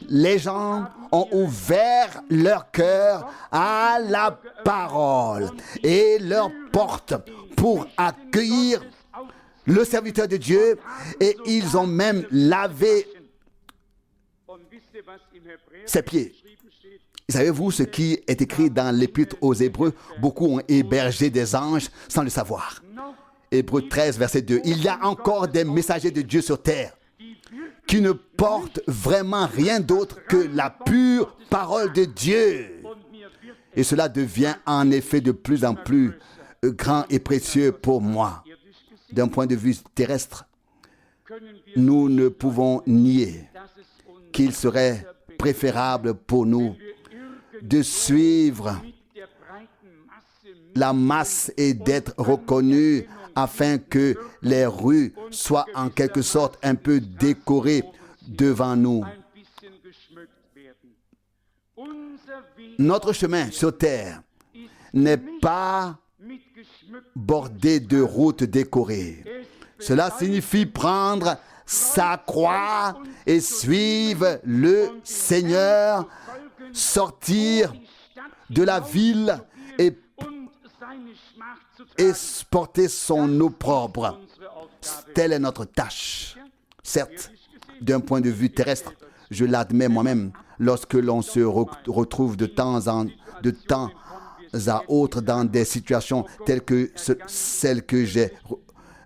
Les gens ont ouvert leur cœur à la parole et leur porte pour accueillir le serviteur de Dieu, et ils ont même lavé ses pieds. Savez-vous ce qui est écrit dans l'Épître aux Hébreux? Beaucoup ont hébergé des anges sans le savoir. Hébreux 13, verset 2. Il y a encore des messagers de Dieu sur terre qui ne portent vraiment rien d'autre que la pure parole de Dieu. Et cela devient en effet de plus en plus grand et précieux pour moi. D'un point de vue terrestre, nous ne pouvons nier qu'il serait préférable pour nous de suivre la masse et d'être reconnus afin que les rues soient en quelque sorte un peu décorées devant nous. Notre chemin sur terre n'est pas bordé de routes décorées. Cela signifie prendre sa croix et suivre le Seigneur, sortir de la ville et porter son opprobre. Telle est notre tâche. Certes, d'un point de vue terrestre, je l'admets moi-même, lorsque l'on se retrouve de temps à autre dans des situations telles que celles que j'ai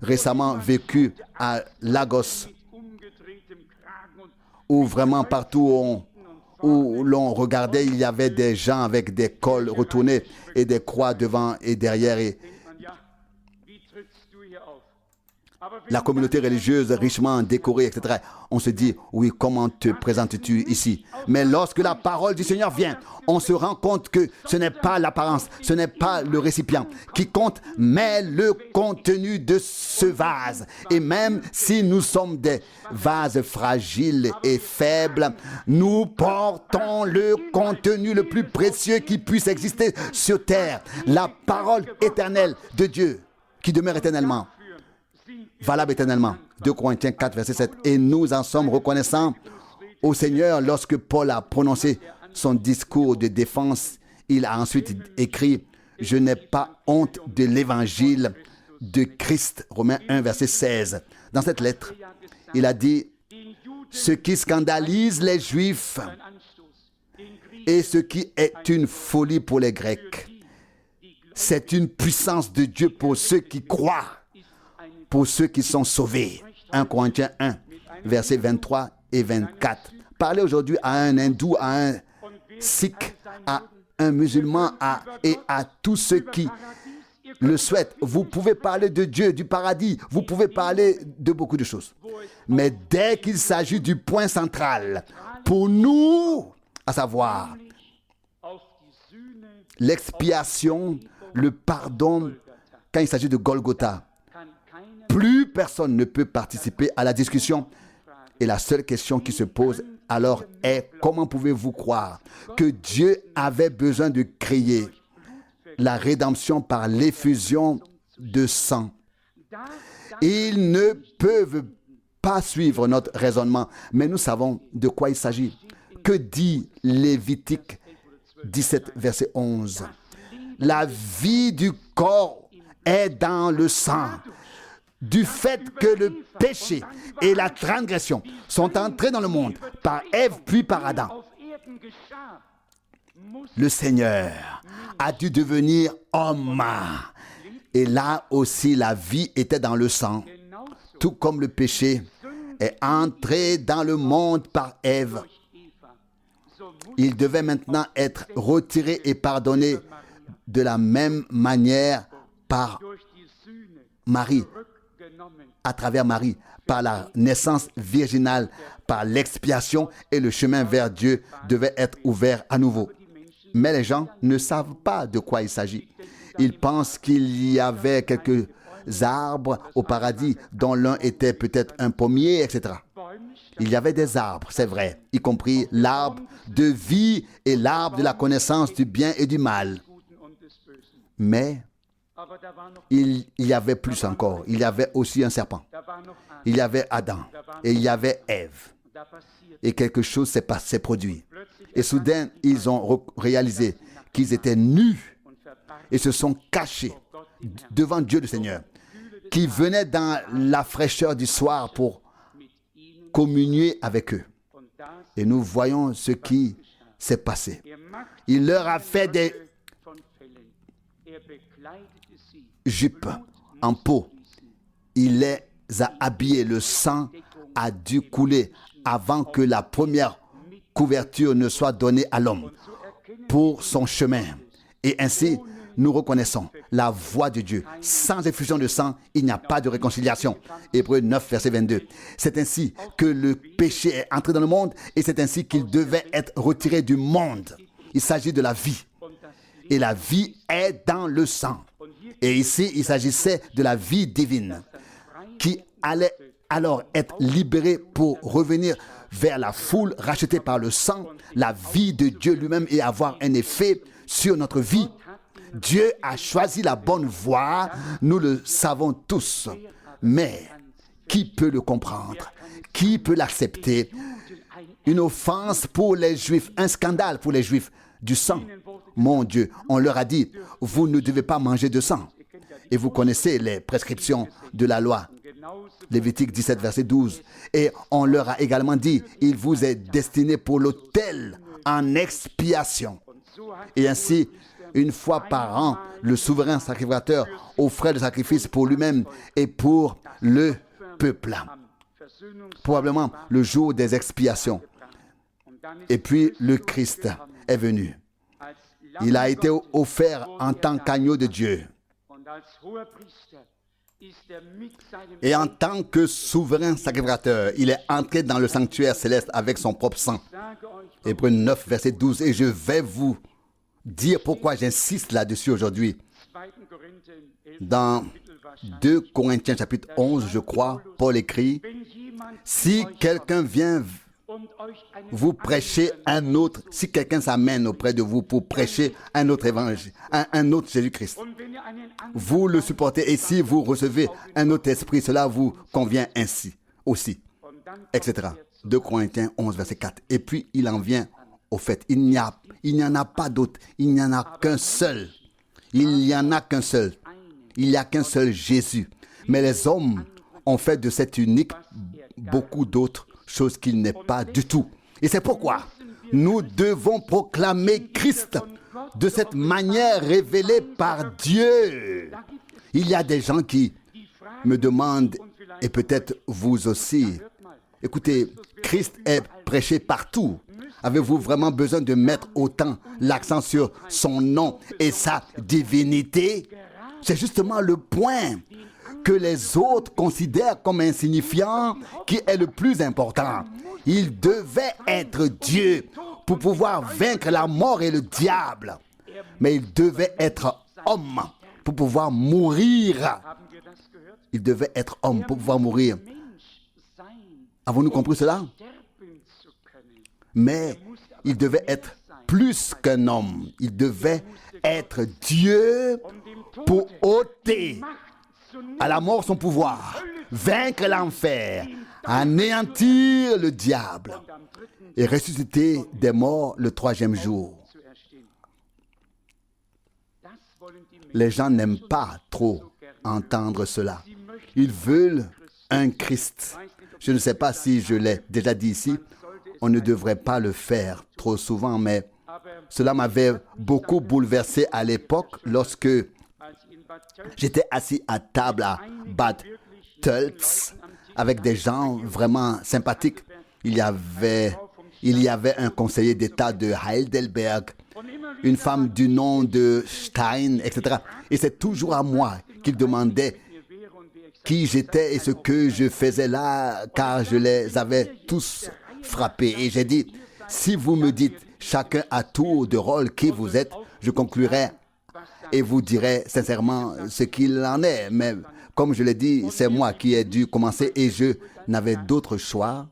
récemment vécues à Lagos, où vraiment partout où l'on regardait, il y avait des gens avec des cols retournés et des croix devant et derrière, et la communauté religieuse richement décorée, etc. On se dit, oui, comment te présentes-tu ici? Mais lorsque la parole du Seigneur vient, on se rend compte que ce n'est pas l'apparence, ce n'est pas le récipient qui compte, mais le contenu de ce vase. Et même si nous sommes des vases fragiles et faibles, nous portons le contenu le plus précieux qui puisse exister sur terre, la parole éternelle de Dieu qui demeure éternellement, valable éternellement. 2 Corinthiens 4, verset 7. Et nous en sommes reconnaissants au Seigneur. Lorsque Paul a prononcé son discours de défense, il a ensuite écrit « Je n'ai pas honte de l'évangile de Christ ». Romains 1, verset 16. Dans cette lettre, il a dit « Ce qui scandalise les Juifs et ce qui est une folie pour les Grecs, c'est une puissance de Dieu pour ceux qui croient, pour ceux qui sont sauvés. » 1 Corinthiens 1, versets 23 et 24. Parlez aujourd'hui à un hindou, à un sikh, à un musulman et à tous ceux qui le souhaitent. Vous pouvez parler de Dieu, du paradis, vous pouvez parler de beaucoup de choses. Mais dès qu'il s'agit du point central, pour nous, à savoir l'expiation, le pardon, quand il s'agit de Golgotha, plus personne ne peut participer à la discussion. Et la seule question qui se pose alors est: comment pouvez-vous croire que Dieu avait besoin de créer la rédemption par l'effusion de sang? Ils ne peuvent pas suivre notre raisonnement, mais nous savons de quoi il s'agit. Que dit Lévitique 17, verset 11. La vie du corps est dans le sang. Du fait que le péché et la transgression sont entrés dans le monde par Ève puis par Adam, le Seigneur a dû devenir homme. Et là aussi, la vie était dans le sang. Tout comme le péché est entré dans le monde par Ève, il devait maintenant être retiré et pardonné de la même manière par Marie, à travers Marie, par la naissance virginale, par l'expiation, et le chemin vers Dieu devait être ouvert à nouveau. Mais les gens ne savent pas de quoi il s'agit. Ils pensent qu'il y avait quelques arbres au paradis, dont l'un était peut-être un pommier, etc. Il y avait des arbres, c'est vrai, y compris l'arbre de vie et l'arbre de la connaissance du bien et du mal. Mais il y avait plus encore. Il y avait aussi un serpent. Il y avait Adam et il y avait Ève. Et quelque chose s'est produit. Et soudain, ils ont réalisé qu'ils étaient nus et se sont cachés devant Dieu le Seigneur, qui venait dans la fraîcheur du soir pour communier avec eux. Et nous voyons ce qui s'est passé. Il leur a fait des jupes en peau. Il les a habillés. Le sang a dû couler avant que la première couverture ne soit donnée à l'homme pour son chemin. Et ainsi, nous reconnaissons la voix de Dieu. Sans effusion de sang, il n'y a pas de réconciliation. Hébreux 9, verset 22. C'est ainsi que le péché est entré dans le monde et c'est ainsi qu'il devait être retiré du monde. Il s'agit de la vie. Et la vie est dans le sang. Et ici, il s'agissait de la vie divine qui allait alors être libérée pour revenir vers la foule rachetée par le sang, la vie de Dieu lui-même et avoir un effet sur notre vie. Dieu a choisi la bonne voie, nous le savons tous. Mais qui peut le comprendre? Qui peut l'accepter? Une offense pour les Juifs, un scandale pour les Juifs, du sang. Mon Dieu, on leur a dit, vous ne devez pas manger de sang. Et vous connaissez les prescriptions de la loi. Lévitique 17, verset 12. Et on leur a également dit, il vous est destiné pour l'autel en expiation. Et ainsi, une fois par an, le souverain sacrificateur offrait le sacrifice pour lui-même et pour le peuple. Probablement le jour des expiations. Et puis le Christ est venu. Il a été offert en tant qu'agneau de Dieu. Et en tant que souverain sacrificateur, il est entré dans le sanctuaire céleste avec son propre sang. Hébreux 9, verset 12. Et je vais vous dire pourquoi j'insiste là-dessus aujourd'hui. Dans 2 Corinthiens chapitre 11, je crois, Paul écrit, « Si quelqu'un vient vous prêcher un autre, si quelqu'un s'amène auprès de vous pour prêcher un autre évangile, un autre Jésus-Christ, vous le supportez et si vous recevez un autre esprit, cela vous convient ainsi aussi, etc. » 2 Corinthiens 11, verset 4. Et puis il en vient au fait, il n'y en a pas d'autre, il n'y en a qu'un seul. Il n'y en a qu'un seul. Il n'y a qu'un seul Jésus. Mais les hommes ont fait de cet unique beaucoup d'autres choses qu'il n'est pas du tout. Et c'est pourquoi nous devons proclamer Christ de cette manière révélée par Dieu. Il y a des gens qui me demandent, et peut-être vous aussi, écoutez, Christ est prêché partout. Avez-vous vraiment besoin de mettre autant l'accent sur son nom et sa divinité? C'est justement le point que les autres considèrent comme insignifiant qui est le plus important. Il devait être Dieu pour pouvoir vaincre la mort et le diable. Mais il devait être homme pour pouvoir mourir. Il devait être homme pour pouvoir mourir. Avons-nous compris cela? Mais il devait être plus qu'un homme. Il devait être Dieu pour ôter à la mort son pouvoir, vaincre l'enfer, anéantir le diable et ressusciter des morts le troisième jour. Les gens n'aiment pas trop entendre cela. Ils veulent un Christ. Je ne sais pas si je l'ai déjà dit ici. On ne devrait pas le faire trop souvent, mais cela m'avait beaucoup bouleversé à l'époque lorsque j'étais assis à table à Bad Tölz avec des gens vraiment sympathiques. Il y avait un conseiller d'État de Heidelberg, une femme du nom de Stein, etc. Et c'est toujours à moi qu'il demandait qui j'étais et ce que je faisais là, car je les avais tous frappés. Et j'ai dit, si vous me dites chacun à tour de rôle qui vous êtes, je conclurai et vous dirai sincèrement ce qu'il en est. Mais comme je l'ai dit, c'est moi qui ai dû commencer et je n'avais d'autre choix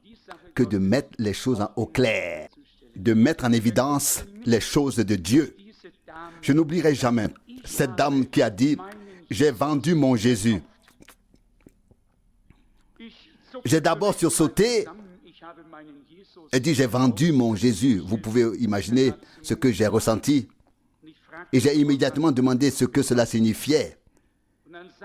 que de mettre les choses au clair, de mettre en évidence les choses de Dieu. Je n'oublierai jamais cette dame qui a dit, j'ai vendu mon Jésus. J'ai d'abord sursauté et dit, j'ai vendu mon Jésus. Vous pouvez imaginer ce que j'ai ressenti. Et j'ai immédiatement demandé ce que cela signifiait.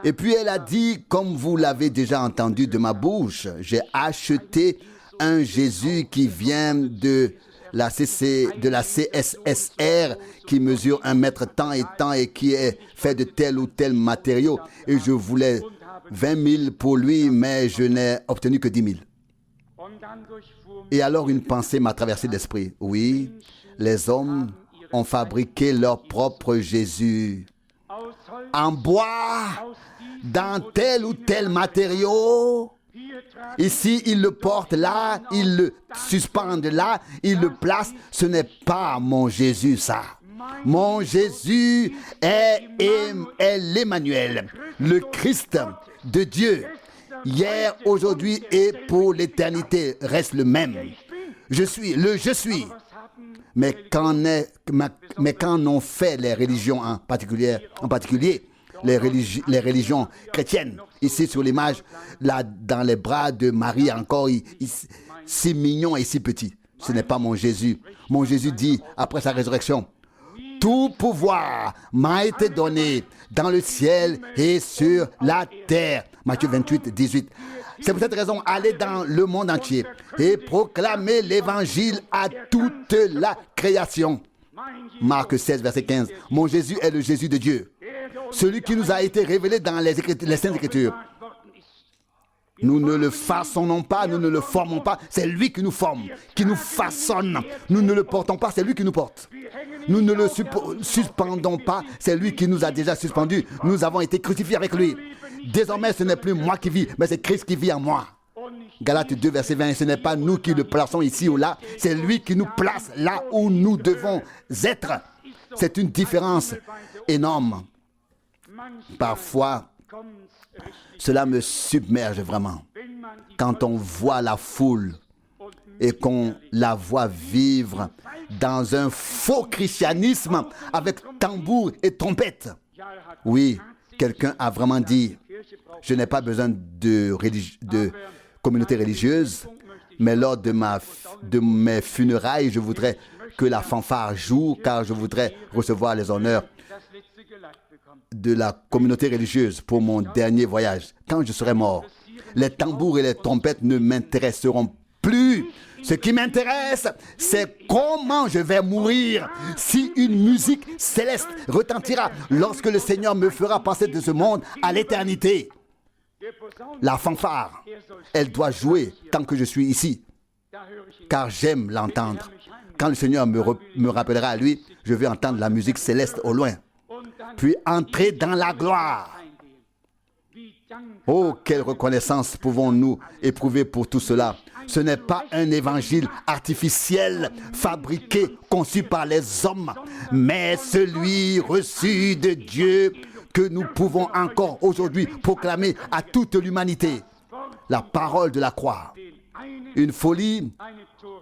Et puis elle a dit, comme vous l'avez déjà entendu de ma bouche, j'ai acheté un Jésus qui vient de la CSSR, qui mesure 1 mètre tant et qui est fait de tel ou tel matériau. Et je voulais 20 000 pour lui, mais je n'ai obtenu que 10 000. Et alors une pensée m'a traversé l'esprit. Oui, les hommes ont fabriqué leur propre Jésus en bois, dans tel ou tel matériau. Ici, ils le portent là, ils le suspendent là, ils le placent. Ce n'est pas mon Jésus, ça. Mon Jésus est l'Emmanuel, le Christ de Dieu. Hier, aujourd'hui et pour l'éternité reste le même. Je suis. Mais qu'en ont fait les religions en particulier les religions chrétiennes? Ici sur l'image, là dans les bras de Marie encore, si mignon et si petit. Ce n'est pas mon Jésus. Mon Jésus dit après sa résurrection, tout pouvoir m'a été donné dans le ciel et sur la terre. Matthieu 28, 18. C'est pour cette raison, allez dans le monde entier et proclamez l'évangile à toute la création. Marc 16, verset 15. Mon Jésus est le Jésus de Dieu. Celui qui nous a été révélé dans les Saintes Écritures. Nous ne le façonnons pas, nous ne le formons pas. C'est lui qui nous forme, qui nous façonne. Nous ne le portons pas, c'est lui qui nous porte. Nous ne le suspendons pas, c'est lui qui nous a déjà suspendus. Nous avons été crucifiés avec lui. Désormais, ce n'est plus moi qui vis, mais c'est Christ qui vit en moi. Galates 2, verset 20. Ce n'est pas nous qui le plaçons ici ou là, c'est lui qui nous place là où nous devons être. C'est une différence énorme. Parfois, cela me submerge vraiment. Quand on voit la foule et qu'on la voit vivre dans un faux christianisme avec tambour et trompette. Oui, quelqu'un a vraiment dit, je n'ai pas besoin de communauté religieuse, mais lors de mes funérailles, je voudrais que la fanfare joue, car je voudrais recevoir les honneurs de la communauté religieuse pour mon dernier voyage. Quand je serai mort, les tambours et les trompettes ne m'intéresseront plus. Ce qui m'intéresse, c'est comment je vais mourir si une musique céleste retentira lorsque le Seigneur me fera passer de ce monde à l'éternité. La fanfare, elle doit jouer tant que je suis ici, car j'aime l'entendre. Quand le Seigneur me rappellera à lui, je vais entendre la musique céleste au loin, puis entrer dans la gloire. Oh, quelle reconnaissance pouvons-nous éprouver pour tout cela. Ce n'est pas un évangile artificiel, fabriqué, conçu par les hommes, mais celui reçu de Dieu que nous pouvons encore aujourd'hui proclamer à toute l'humanité. La parole de la croix. Une folie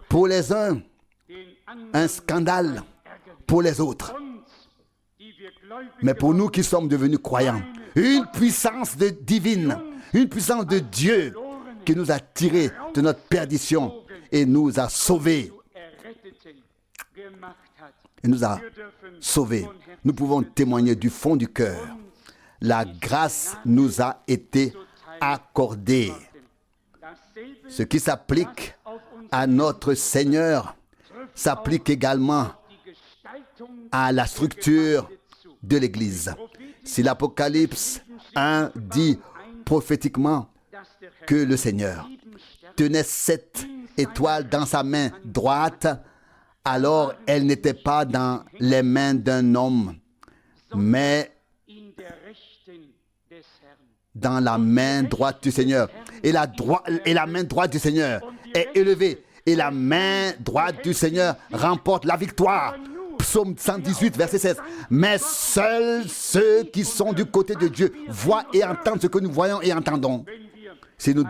pour les uns, un scandale pour les autres. Mais pour nous qui sommes devenus croyants, une puissance divine, une puissance de Dieu qui nous a tirés de notre perdition et nous a sauvés. et nous a sauvés. Nous pouvons témoigner du fond du cœur. La grâce nous a été accordée. Ce qui s'applique à notre Seigneur s'applique également à la structure de l'Église. Si l'Apocalypse 1 dit prophétiquement que le Seigneur tenait 7 étoiles dans sa main droite, alors elles n'étaient pas dans les mains d'un homme, mais dans la main droite du Seigneur. Et la main droite du Seigneur est élevée. Et la main droite du Seigneur remporte la victoire. Psaume 118, verset 16. Mais seuls ceux qui sont du côté de Dieu voient et entendent ce que nous voyons et entendons. Si nous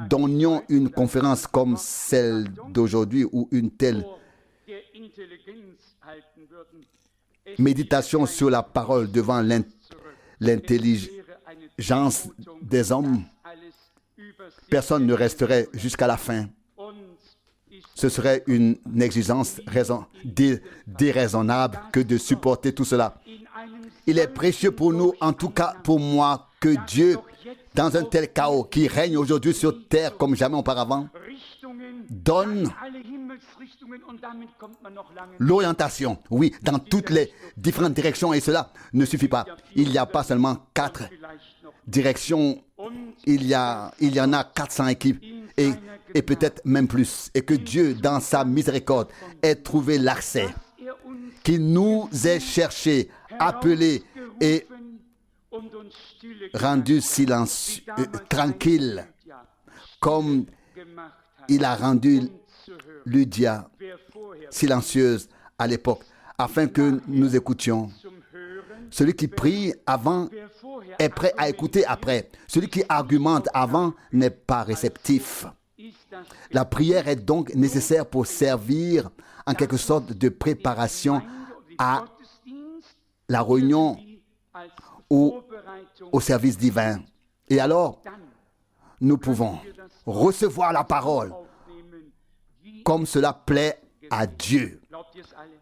donnions une conférence comme celle d'aujourd'hui ou une telle méditation sur la parole devant l'intelligence des hommes, personne ne resterait jusqu'à la fin. Ce serait une exigence déraisonnable que de supporter tout cela. Il est précieux pour nous, en tout cas pour moi, que Dieu, dans un tel chaos qui règne aujourd'hui sur terre comme jamais auparavant, donne l'orientation, oui, dans toutes les différentes directions, et cela ne suffit pas. Il n'y a pas seulement 4 directions, il y en a 400 équipes, et peut-être même plus, et que Dieu, dans sa miséricorde, ait trouvé l'accès, qu'il nous ait cherché, appelé et rendu tranquille, comme il a rendu Lydia silencieuse à l'époque, afin que nous écoutions. Celui qui prie avant est prêt à écouter après. Celui qui argumente avant n'est pas réceptif. La prière est donc nécessaire pour servir en quelque sorte de préparation à la réunion ou au service divin. Et alors, nous pouvons recevoir la parole comme cela plaît à Dieu.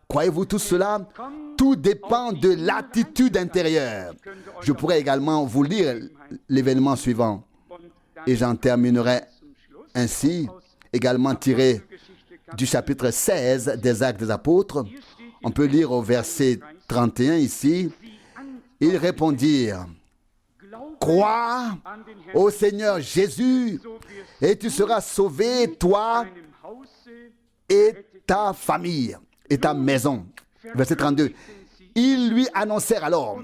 Croyez-vous tout cela? Tout dépend de l'attitude intérieure. Je pourrais également vous lire l'événement suivant. Et j'en terminerai ainsi, également tiré du chapitre 16 des Actes des Apôtres. On peut lire au verset 31 ici. Ils répondirent: crois au Seigneur Jésus et tu seras sauvé, toi et ta famille et ta maison. Verset 32. Ils lui annoncèrent alors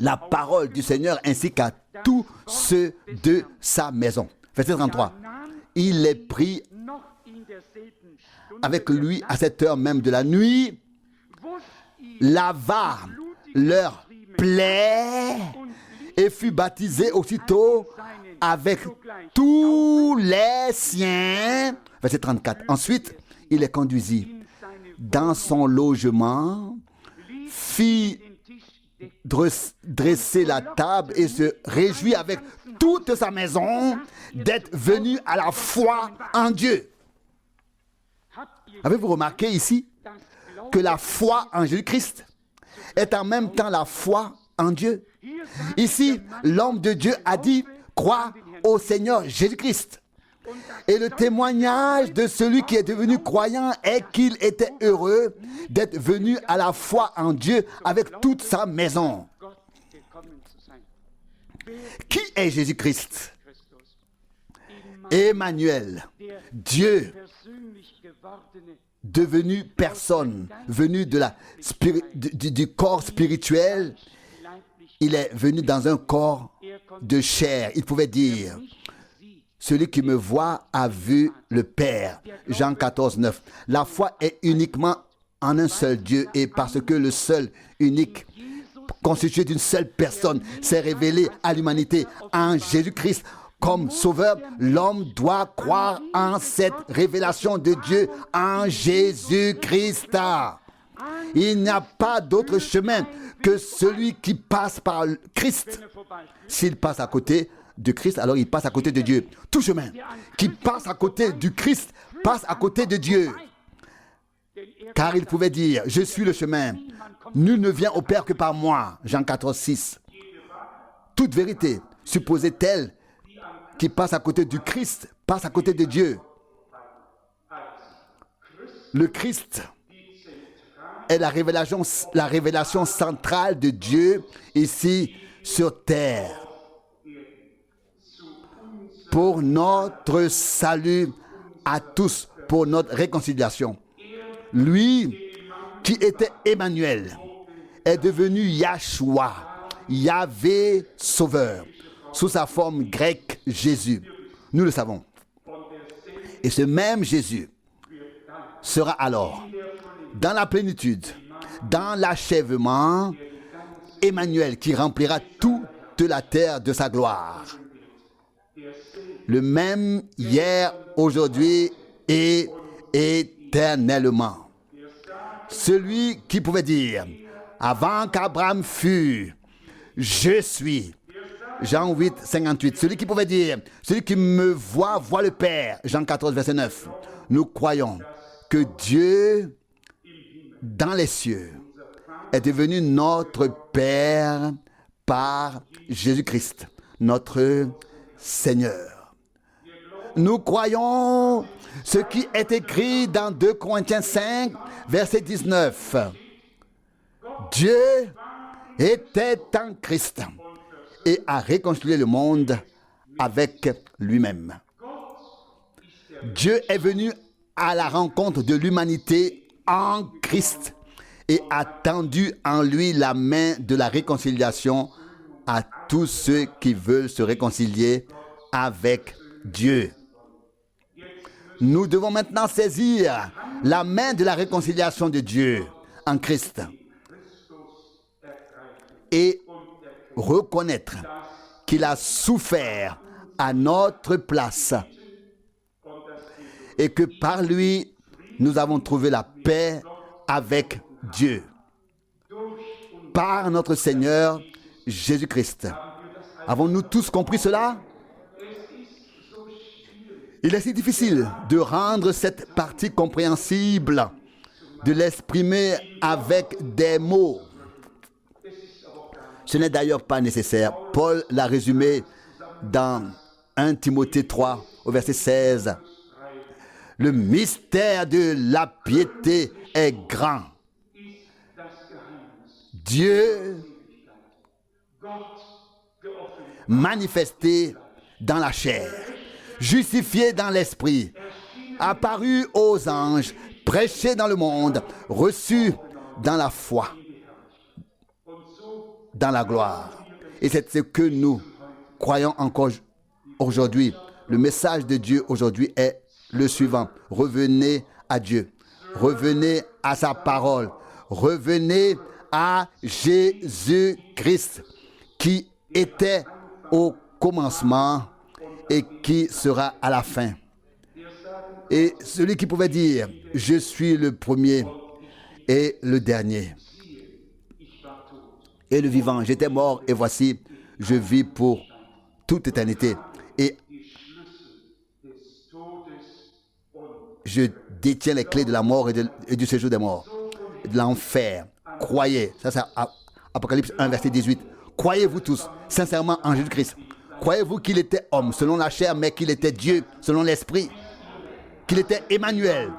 la parole du Seigneur ainsi qu'à tous ceux de sa maison. Verset 33. Il les prit avec lui à cette heure même de la nuit, lava leurs plaies et fut baptisé aussitôt avec tous les siens. Verset 34. Ensuite, il les conduisit dans son logement, fit dresser la table et se réjouit avec toute sa maison d'être venu à la foi en Dieu. Avez-vous remarqué ici que la foi en Jésus-Christ est en même temps la foi en Dieu? Ici, l'homme de Dieu a dit: crois au Seigneur Jésus-Christ. Et le témoignage de celui qui est devenu croyant est qu'il était heureux d'être venu à la foi en Dieu avec toute sa maison. Qui est Jésus-Christ? Emmanuel, Dieu devenu personne, venu du corps spirituel. Il est venu dans un corps de chair. Il pouvait dire: celui qui me voit a vu le Père. Jean 14, 9. La foi est uniquement en un seul Dieu, et parce que le seul, unique, constitué d'une seule personne, s'est révélé à l'humanité en Jésus-Christ comme sauveur, l'homme doit croire en cette révélation de Dieu en Jésus-Christ. Il n'y a pas d'autre chemin que celui qui passe par Christ. S'il passe à côté de Christ, alors il passe à côté de Dieu. Tout chemin qui passe à côté du Christ passe à côté de Dieu. car il pouvait dire, je suis le chemin, nul ne vient au Père que par moi. Jean 14, 6. Toute vérité, supposait-elle, qui passe à côté du Christ, passe à côté de Dieu. Le Christ est la révélation centrale de Dieu ici sur terre. Pour notre salut à tous, pour notre réconciliation. Lui qui était Emmanuel est devenu Yahshua, Yahvé Sauveur, sous sa forme grecque Jésus. Nous le savons. Et ce même Jésus sera alors dans la plénitude, dans l'achèvement, Emmanuel qui remplira toute la terre de sa gloire. Le même hier, aujourd'hui et éternellement. Celui qui pouvait dire, avant qu'Abraham fût, je suis. Jean 8, 58. Celui qui pouvait dire, celui qui me voit, voit le Père. Jean 14, verset 9. Nous croyons que Dieu, dans les cieux, est devenu notre Père par Jésus-Christ, notre Seigneur. Nous croyons ce qui est écrit dans 2 Corinthiens 5, verset 19. Dieu était en Christ et a réconcilié le monde avec lui-même. Dieu est venu à la rencontre de l'humanité en Christ et a tendu en lui la main de la réconciliation à tous ceux qui veulent se réconcilier avec Dieu. Nous devons maintenant saisir la main de la réconciliation de Dieu en Christ et reconnaître qu'il a souffert à notre place et que par lui, nous avons trouvé la paix avec Dieu. Par notre Seigneur Jésus-Christ. Avons-nous tous compris cela? Il est si difficile de rendre cette partie compréhensible, de l'exprimer avec des mots. Ce n'est d'ailleurs pas nécessaire. Paul l'a résumé dans 1 Timothée 3, au verset 16. Le mystère de la piété est grand. Dieu manifesté dans la chair, justifié dans l'esprit, apparu aux anges, prêché dans le monde, reçu dans la foi, dans la gloire. Et c'est ce que nous croyons encore aujourd'hui. Le message de Dieu aujourd'hui est le suivant. Revenez à Dieu. Revenez à sa parole. Revenez à Jésus-Christ qui était au commencement et qui sera à la fin. Et celui qui pouvait dire, je suis le premier et le dernier. Et le vivant, j'étais mort et voici, je vis pour toute éternité. Et je détiens les clés de la mort et du séjour des morts, de l'enfer. Croyez, ça c'est Apocalypse 1, verset 18. Croyez-vous tous sincèrement en Jésus-Christ? Croyez-vous qu'il était homme selon la chair, mais qu'il était Dieu selon l'esprit? Qu'il était Emmanuel,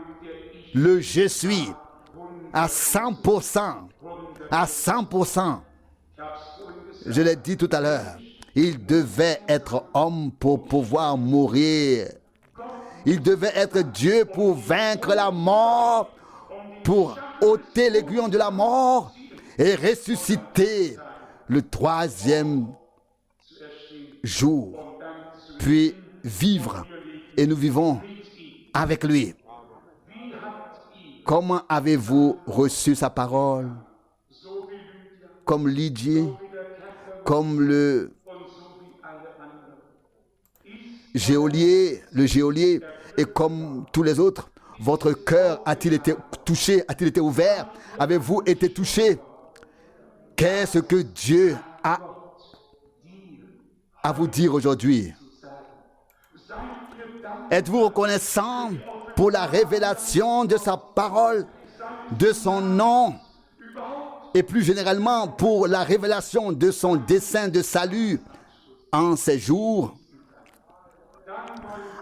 le je suis, à 100%, à 100%. Je l'ai dit tout à l'heure, il devait être homme pour pouvoir mourir. Il devait être Dieu pour vaincre la mort, pour ôter l'aiguillon de la mort et ressusciter le troisième jour, puis vivre. Et nous vivons avec lui. Comment avez-vous reçu sa parole? Comme Lydie, comme le geôlier, et comme tous les autres, votre cœur a-t-il été touché, a-t-il été ouvert? Avez-vous été touché? Qu'est-ce que Dieu a à vous dire aujourd'hui? Êtes-vous reconnaissant pour la révélation de sa parole? de son nom et plus généralement pour la révélation de son dessein de salut en ces jours,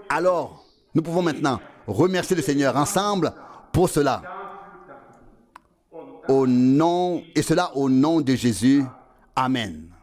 alors nous pouvons maintenant remercier le Seigneur ensemble pour cela. Au nom, et cela au nom de Jésus. Amen.